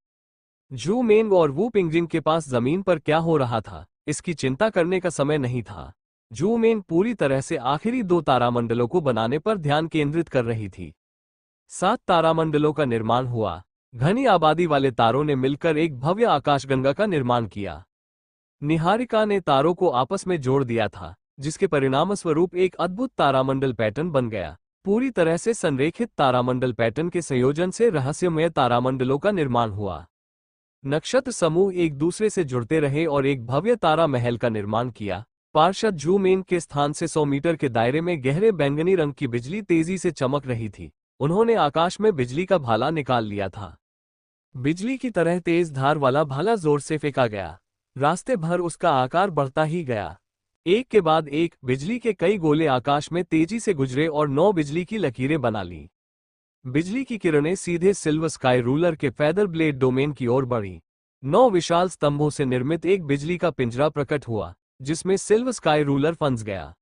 जू मेंग और वू पिंगजिंग के पास जमीन पर क्या हो रहा था, इसकी चिंता करने का समय नहीं था। जू मेंग पूरी तरह से आखिरी 2 तारामंडलों को बनाने पर ध्यान केंद्रित कर रही थी। 7 तारामंडलों का निर्माण हुआ। घनी आबादी वाले तारों ने मिलकर एक भव्य आकाशगंगा का निर्माण किया। निहारिका ने तारों को आपस में जोड़ दिया था, जिसके परिणामस्वरूप एक अद्भुत तारामंडल पैटर्न बन गया। पूरी तरह से संरेखित तारामंडल पैटर्न के संयोजन से रहस्यमय तारामंडलों का निर्माण हुआ। नक्षत्र समूह एक दूसरे से जुड़ते रहे और एक भव्य तारा महल का निर्माण किया। पार्षद जू मेंग के स्थान से 100 मीटर के दायरे में गहरे बैंगनी रंग की बिजली तेजी से चमक रही थी। उन्होंने आकाश में बिजली का भाला निकाल लिया था। बिजली की तरह तेज धार वाला भाला जोर से फेंका गया। रास्ते भर उसका आकार बढ़ता ही गया। एक के बाद एक बिजली के कई गोले आकाश में तेजी से गुजरे और 9 बिजली की लकीरें बना ली। बिजली की किरणें सीधे सिल्वर स्काई रूलर के फेदर ब्लेड डोमेन की ओर बढ़ी। 9 विशाल स्तंभों से निर्मित एक बिजली का पिंजरा प्रकट हुआ, जिसमें सिल्वर स्काई रूलर फंस गया।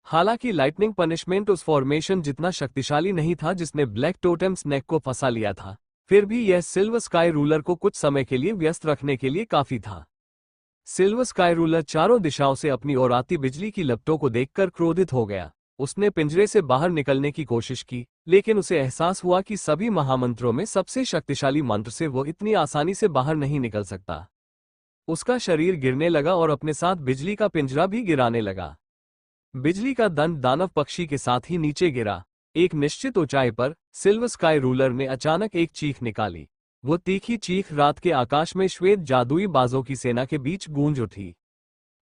हालांकि लाइटनिंग पनिशमेंट उस फॉर्मेशन जितना शक्तिशाली नहीं था जिसने ब्लैक टोटेम स्नेक को फंसा लिया था, फिर भी यह सिल्वर स्काई रूलर को कुछ समय के लिए व्यस्त रखने के लिए काफी था। सिल्वर स्काई रूलर चारों दिशाओं से अपनी ओर आती बिजली की लपटों को देखकर क्रोधित हो गया। उसने पिंजरे से बाहर निकलने की कोशिश की, लेकिन उसे एहसास हुआ कि सभी महामंत्रों में सबसे शक्तिशाली मंत्र से वो इतनी आसानी से बाहर नहीं निकल सकता। उसका शरीर गिरने लगा और अपने साथ बिजली का पिंजरा भी गिराने लगा। बिजली का दंड दानव पक्षी के साथ ही नीचे गिरा। एक निश्चित ऊंचाई पर सिल्वर स्काई रूलर ने अचानक एक चीख निकाली। वो तीखी चीख रात के आकाश में श्वेत जादुई बाजों की सेना के बीच गूंज उठी।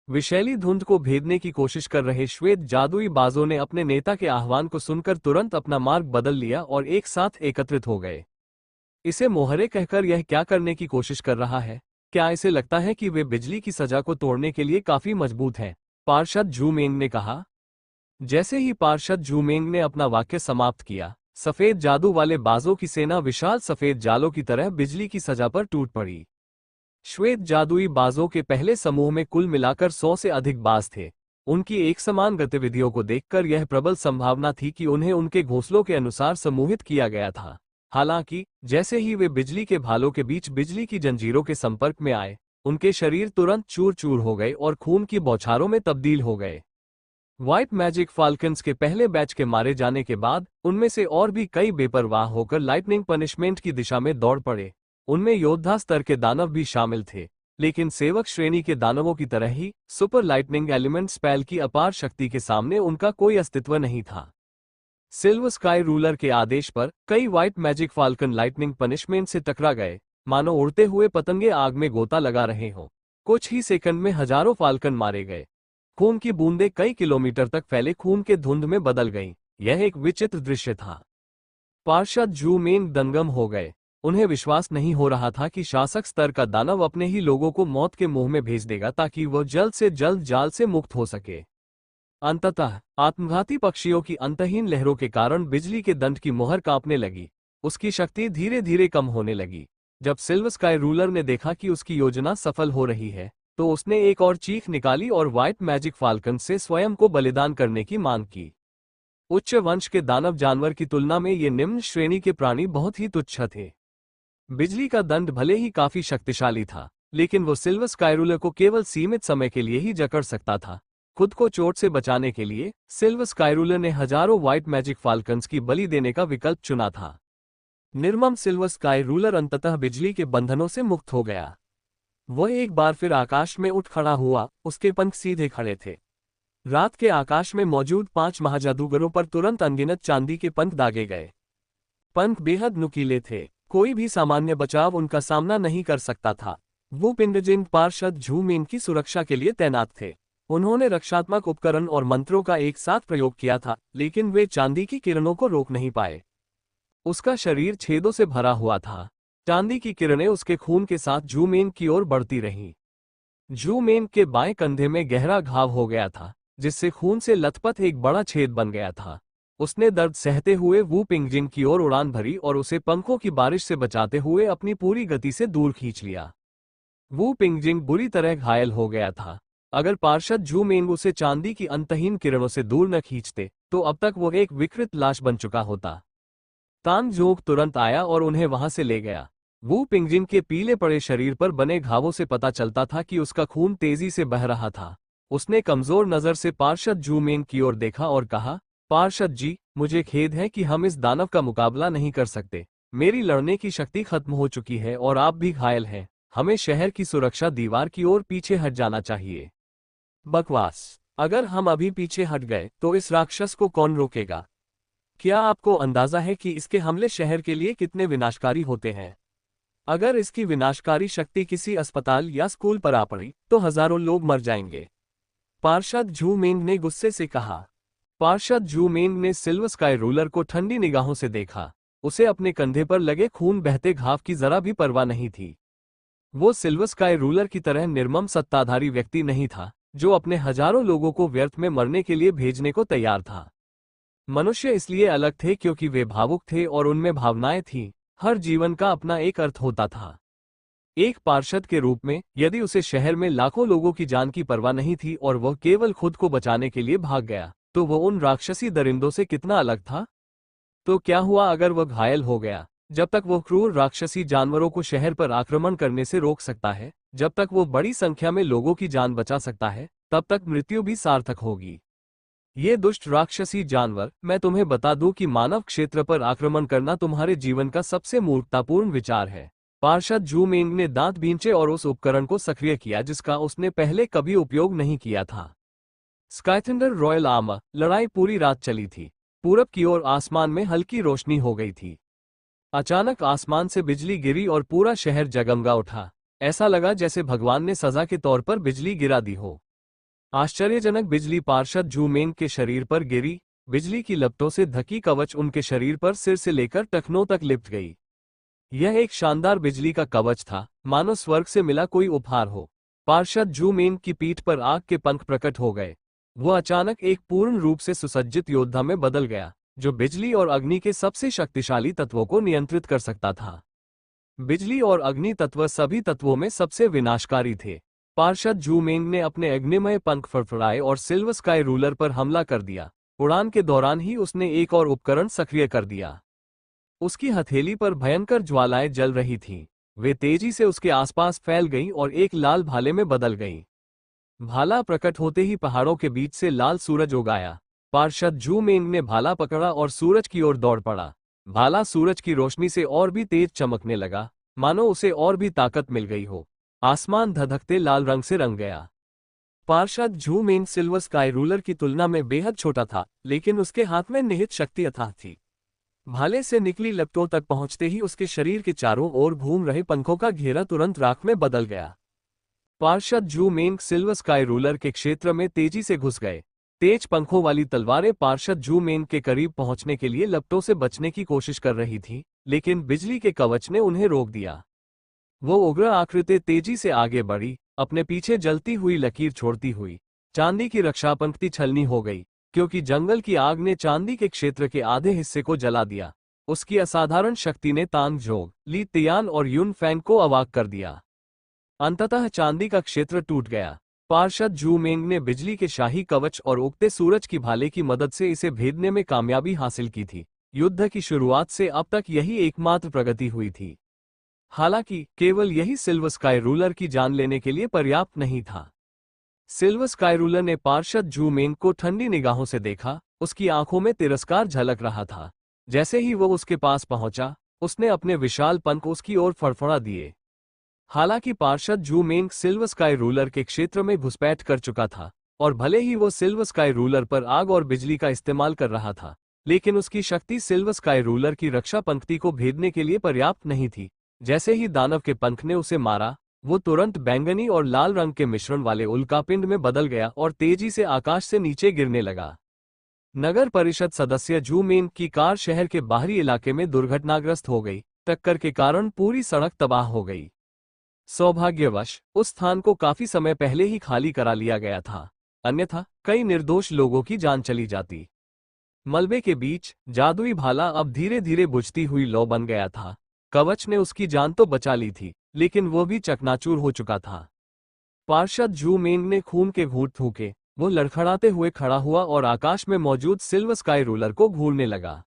विषैली धुंध को भेदने की कोशिश कर रहे श्वेत जादुई बाजों ने अपने नेता के आह्वान को सुनकर तुरंत अपना मार्ग बदल लिया और एक साथ एकत्रित हो गए। इसे मोहरे कहकर यह क्या करने की कोशिश कर रहा है? क्या इसे लगता है कि वे बिजली की सजा को तोड़ने के लिए काफी मजबूत हैं? पार्षद जू मेंग ने कहा। जैसे ही पार्षद जू मेंग ने अपना वाक्य समाप्त किया, सफेद जादू वाले बाजों की सेना विशाल सफेद जालों की तरह बिजली की सजा पर टूट पड़ी। श्वेत जादुई बाजों के पहले समूह में कुल मिलाकर 100 से अधिक बाज थे। उनकी एक समान गतिविधियों को देखकर यह प्रबल संभावना थी कि उन्हें उनके घोंसलों के अनुसार समूहित किया गया था। हालांकि जैसे ही वे बिजली के भालों के बीच बिजली की जंजीरों के संपर्क में आए, उनके शरीर तुरंत चूर चूर हो गए और खून की बौछारों में तब्दील हो गए। व्हाइट मैजिक फाल्कन्स के पहले बैच के मारे जाने के बाद उनमें से और भी कई बेपरवाह होकर लाइटनिंग पनिशमेंट की दिशा में दौड़ पड़े। उनमें योद्धा स्तर के दानव भी शामिल थे, लेकिन सेवक श्रेणी के दानवों की तरह ही सुपर लाइटनिंग एलिमेंट स्पेल की अपार शक्ति के सामने उनका कोई अस्तित्व नहीं था। सिल्वर स्काई रूलर के आदेश पर कई white magic falcon lightning punishment से टकरा गए, मानो उड़ते हुए पतंगे आग में गोता लगा रहे हों। कुछ ही सेकंड में हजारों फाल्कन मारे गए। खून की बूंदें कई किलोमीटर तक फैले खून के धुंध में बदल गईं। यह एक विचित्र दृश्य था। पार्षद जू मेंग दंगम हो गए। उन्हें विश्वास नहीं हो रहा था कि शासक स्तर का दानव अपने ही लोगों को मौत के मुंह में भेज देगा ताकि वह जल्द से जल्द जाल से मुक्त हो सके। अंततः आत्मघाती पक्षियों की अंतहीन लहरों के कारण बिजली के दंड की मोहर कांपने लगी। उसकी शक्ति धीरे धीरे कम होने लगी। जब सिल्वर स्काई रूलर ने देखा कि उसकी योजना सफल हो रही है, तो उसने एक और चीख निकाली और व्हाइट मैजिक फाल्कन से स्वयं को बलिदान करने की मांग की। उच्च वंश के दानव जानवर की तुलना में ये निम्न श्रेणी के प्राणी बहुत ही तुच्छ थे। बिजली का दंड भले ही काफी शक्तिशाली था, लेकिन वो सिल्वर स्काईरूलर को केवल सीमित समय के लिए ही जकड़ सकता था। खुद को चोट से बचाने के लिए सिल्वर स्काईरूलर ने हजारों व्हाइट मैजिक फाल्कन्स की बलि देने का विकल्प चुना था। निर्मम सिल्वर स्काईरूलर अंततः बिजली के बंधनों से मुक्त हो गया। वह एक बार फिर आकाश में उठ खड़ा हुआ, उसके पंख सीधे खड़े थे। रात के आकाश में मौजूद 5 महाजादूगरों पर तुरंत अनगिनत चांदी के पंख दागे गए। पंख बेहद नुकीले थे, कोई भी सामान्य बचाव उनका सामना नहीं कर सकता था। वो पिंडजिन पार्षद झू मेन की सुरक्षा के लिए तैनात थे। उन्होंने रक्षात्मक उपकरण और मंत्रों का एक साथ प्रयोग किया था, लेकिन वे चांदी की किरणों को रोक नहीं पाए। उसका शरीर छेदों से भरा हुआ था। चांदी की किरणें उसके खून के साथ झू मेन की ओर बढ़ती रहीं। झू मेन के बाएं कंधे में गहरा घाव हो गया था, जिससे खून से लथपथ एक बड़ा छेद बन गया था। उसने दर्द सहते हुए वू पिंगजिंग की ओर उड़ान भरी और उसे पंखों की बारिश से बचाते हुए अपनी पूरी गति से दूर खींच लिया। वू पिंगजिंग बुरी तरह घायल हो गया था। अगर पार्षद झू मेंग उसे चांदी की अंतहीन किरणों से दूर न खींचते, तो अब तक वो एक विकृत लाश बन चुका होता। तांग जोग तुरंत आया और उन्हें वहां से ले गया। वू पिंगजिंग के पीले पड़े शरीर पर बने घावों से पता चलता था कि उसका खून तेजी से बह रहा था। उसने कमजोर नजर से पार्षद झू मेंग की ओर देखा और कहा, पार्षद जी, मुझे खेद है कि हम इस दानव का मुकाबला नहीं कर सकते। मेरी लड़ने की शक्ति खत्म हो चुकी है और आप भी घायल हैं। हमें शहर की सुरक्षा दीवार की ओर पीछे हट जाना चाहिए। बकवास। अगर हम अभी पीछे हट गए तो इस राक्षस को कौन रोकेगा? क्या आपको अंदाजा है कि इसके हमले शहर के लिए कितने विनाशकारी होते हैं? अगर इसकी विनाशकारी शक्ति किसी अस्पताल या स्कूल पर आ पड़ी तो हजारों लोग मर जाएंगे। पार्षद झू मेंग ने गुस्से से कहा। पार्षद झू मेंग ने सिल्वर स्काई रूलर को ठंडी निगाहों से देखा। उसे अपने कंधे पर लगे खून बहते घाव की जरा भी परवाह नहीं थी। वो सिल्वर स्काई रूलर की तरह निर्मम सत्ताधारी व्यक्ति नहीं था, जो अपने हजारों लोगों को व्यर्थ में मरने के लिए भेजने को तैयार था। मनुष्य इसलिए अलग थे क्योंकि वे भावुक थे और उनमें भावनाएं थीं। हर जीवन का अपना एक अर्थ होता था। एक पार्षद के रूप में, यदि उसे शहर में लाखों लोगों की जान की परवाह नहीं थी और वह केवल खुद को बचाने के लिए भाग गया, तो वह उन राक्षसी दरिंदों से कितना अलग था? तो क्या हुआ अगर वह घायल हो गया? जब तक वो क्रूर राक्षसी जानवरों को शहर पर आक्रमण करने से रोक सकता है, जब तक वो बड़ी संख्या में लोगों की जान बचा सकता है, तब तक मृत्यु भी सार्थक होगी। ये दुष्ट राक्षसी जानवर, मैं तुम्हें बता दूं कि मानव क्षेत्र पर आक्रमण करना तुम्हारे जीवन का सबसे मूर्खतापूर्ण विचार है। पार्षद झू मेंग ने दांत भींचे और उस उपकरण को सक्रिय किया जिसका उसने पहले कभी उपयोग नहीं किया था। स्काईथंडर रॉयल आर्मर। लड़ाई पूरी रात चली थी। पूरब की ओर आसमान में हल्की रोशनी हो गई थी। अचानक आसमान से बिजली गिरी और पूरा शहर जगमगा उठा। ऐसा लगा जैसे भगवान ने सजा के तौर पर बिजली गिरा दी हो। आश्चर्यजनक बिजली पार्षद झू मेंग के शरीर पर गिरी। बिजली की लपटों से ढकी कवच उनके शरीर पर सिर से लेकर टखनों तक लिपट गई। यह एक शानदार बिजली का कवच था, मानो स्वर्ग से मिला कोई उपहार हो। पार्षद झू मेंग की पीठ पर आग के पंख प्रकट हो गए। वह अचानक एक पूर्ण रूप से सुसज्जित योद्धा में बदल गया, जो बिजली और अग्नि के सबसे शक्तिशाली तत्वों को नियंत्रित कर सकता था। बिजली और अग्नि तत्व सभी तत्वों में सबसे विनाशकारी थे। पार्षद झू मेंग ने अपने अग्निमय पंख फड़फड़ाए और सिल्वर स्काई रूलर पर हमला कर दिया। उड़ान के दौरान ही उसने एक और उपकरण सक्रिय कर दिया। उसकी हथेली पर भयंकर ज्वालाएं जल रही थीं। वे तेजी से उसके आसपास फैल गईं और एक लाल भाले में बदल गईं। भाला प्रकट होते ही पहाड़ों के बीच से लाल सूरज उगाया। पार्षद झू मेंग ने भाला पकड़ा और सूरज की ओर दौड़ पड़ा। भाला सूरज की रोशनी से और भी तेज चमकने लगा, मानो उसे और भी ताकत मिल गई हो। आसमान धधकते लाल रंग से रंग गया। पार्षद झू मेंग सिल्वर स्काई रूलर की तुलना में बेहद छोटा था, लेकिन उसके हाथ में निहित शक्ति अथाह थी। भाले से निकली लपटों तक पहुंचते ही उसके शरीर के चारों ओर घूम रहे पंखों का घेरा तुरंत राख में बदल गया। पार्षद झू मेंग सिल्वर स्काई रूलर के क्षेत्र में तेजी से घुस गए। तेज पंखों वाली तलवारें पार्षद झू मेंग के करीब पहुंचने के लिए लपटों से बचने की कोशिश कर रही थीं, लेकिन बिजली के कवच ने उन्हें रोक दिया। वो उग्र आकृति तेजी से आगे बढ़ी, अपने पीछे जलती हुई लकीर छोड़ती हुई। चांदी की रक्षा पंक्ति छलनी हो गई, क्योंकि जंगल की आग ने चांदी के क्षेत्र के आधे हिस्से को जला दिया। उसकी असाधारण शक्ति ने तांग जोग, ली तियान और युन फैंग को अवाक कर दिया। अंततः चांदी का क्षेत्र टूट गया। पार्षद जू मेंग ने बिजली के शाही कवच और उगते सूरज की भाले की मदद से इसे भेदने में कामयाबी हासिल की थी। युद्ध की शुरुआत से अब तक यही एकमात्र प्रगति हुई थी। हालांकि केवल यही सिल्वर स्काई रूलर की जान लेने के लिए पर्याप्त नहीं था। सिल्वर स्काई रूलर ने पार्षद जू मेंग को ठंडी निगाहों से देखा, उसकी आंखों में तिरस्कार झलक रहा था। जैसे ही वो उसके पास पहुंचा, उसने अपने विशाल पंख उसकी ओर फड़फड़ा दिए। हालांकि पार्षद जू मेंग सिल्वर स्काई रूलर के क्षेत्र में घुसपैठ कर चुका था, और भले ही वो सिल्वर स्काई रूलर पर आग और बिजली का इस्तेमाल कर रहा था, लेकिन उसकी शक्ति सिल्वर स्काई रूलर की रक्षा पंक्ति को भेदने के लिए पर्याप्त नहीं थी। जैसे ही दानव के पंख ने उसे मारा, वो तुरंत बैंगनी और लाल रंग के मिश्रण वाले उल्कापिंड में बदल गया और तेजी से आकाश से नीचे गिरने लगा। नगर परिषद सदस्य जू मेंग की कार शहर के बाहरी इलाके में दुर्घटनाग्रस्त हो गई। टक्कर के कारण पूरी सड़क तबाह हो गई। सौभाग्यवश उस स्थान को काफी समय पहले ही खाली करा लिया गया था, अन्यथा कई निर्दोष लोगों की जान चली जाती। मलबे के बीच जादुई भाला अब धीरे धीरे बुझती हुई लौ बन गया था। कवच ने उसकी जान तो बचा ली थी, लेकिन वो भी चकनाचूर हो चुका था। पार्षद जू मेंग ने खून के घूंट फूंके, वो लड़खड़ाते हुए खड़ा हुआ और आकाश में मौजूद सिल्वर स्काई रूलर को घूरने लगा।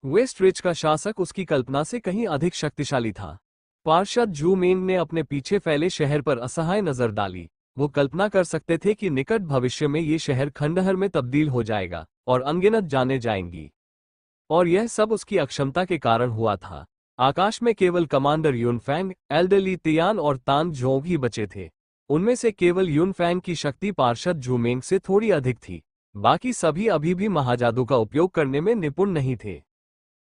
वेस्ट रिज का शासक उसकी कल्पना से कहीं अधिक शक्तिशाली था। पार्षद जू मेंग ने अपने पीछे फैले शहर पर असहाय नजर डाली। वो कल्पना कर सकते थे कि निकट भविष्य में ये शहर खंडहर में तब्दील हो जाएगा और अनगिनत जाने जाएंगी। और यह सब उसकी अक्षमता के कारण हुआ था। आकाश में केवल कमांडर यूनफैंग, एल्डरली तियान और तान जोंग ही बचे थे। उनमें से केवल यूनफैंग की शक्ति पार्षद जू मेंग से थोड़ी अधिक थी। बाकी सभी अभी भी महाजादू का उपयोग करने में निपुण नहीं थे।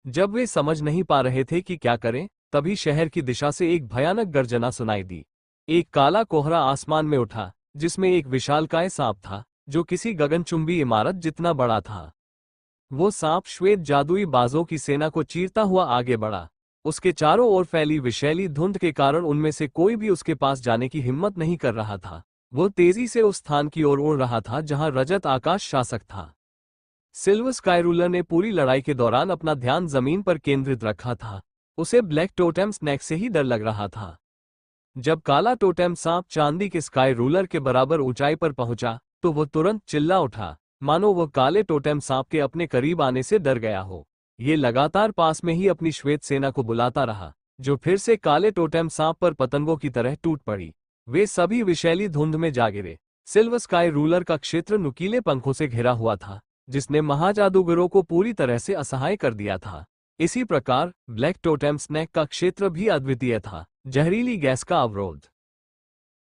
जब वे समझ नहीं पा रहे थे कि क्या करें, तभी शहर की दिशा से एक भयानक गर्जना सुनाई दी। एक काला कोहरा आसमान में उठा, जिसमें एक विशालकाय सांप था, जो किसी गगनचुंबी इमारत जितना बड़ा था। वो सांप श्वेत जादुई बाजों की सेना को चीरता हुआ आगे बढ़ा। उसके चारों ओर फैली विषैली धुंध के कारण उनमें से कोई भी उसके पास जाने की हिम्मत नहीं कर रहा था। वो तेजी से उस स्थान की ओर उड़ रहा था जहां रजत आकाश शासक था। सिल्वर स्काई रूलर ने पूरी लड़ाई के दौरान अपना ध्यान जमीन पर केंद्रित रखा था। उसे ब्लैक टोटेम स्नैक से ही डर लग रहा था। जब काला टोटेम सांप चांदी के स्काई रूलर के बराबर ऊंचाई पर पहुंचा, तो वो तुरंत चिल्ला उठा, मानो वो काले टोटेम सांप के अपने करीब आने से डर गया हो। ये लगातार पास में ही अपनी श्वेत सेना को बुलाता रहा, जो फिर से काले टोटेम सांप पर पतंगों की तरह टूट पड़ी। वे सभी विषैली धुंध में जा गिरे। सिल्वर स्काई रूलर का क्षेत्र नुकीले पंखों से घिरा हुआ था, जिसने महाजादूगरों को पूरी तरह से असहाय कर दिया था। इसी प्रकार ब्लैक टोटेम स्नैक का क्षेत्र भी अद्वितीय था, जहरीली गैस का अवरोध।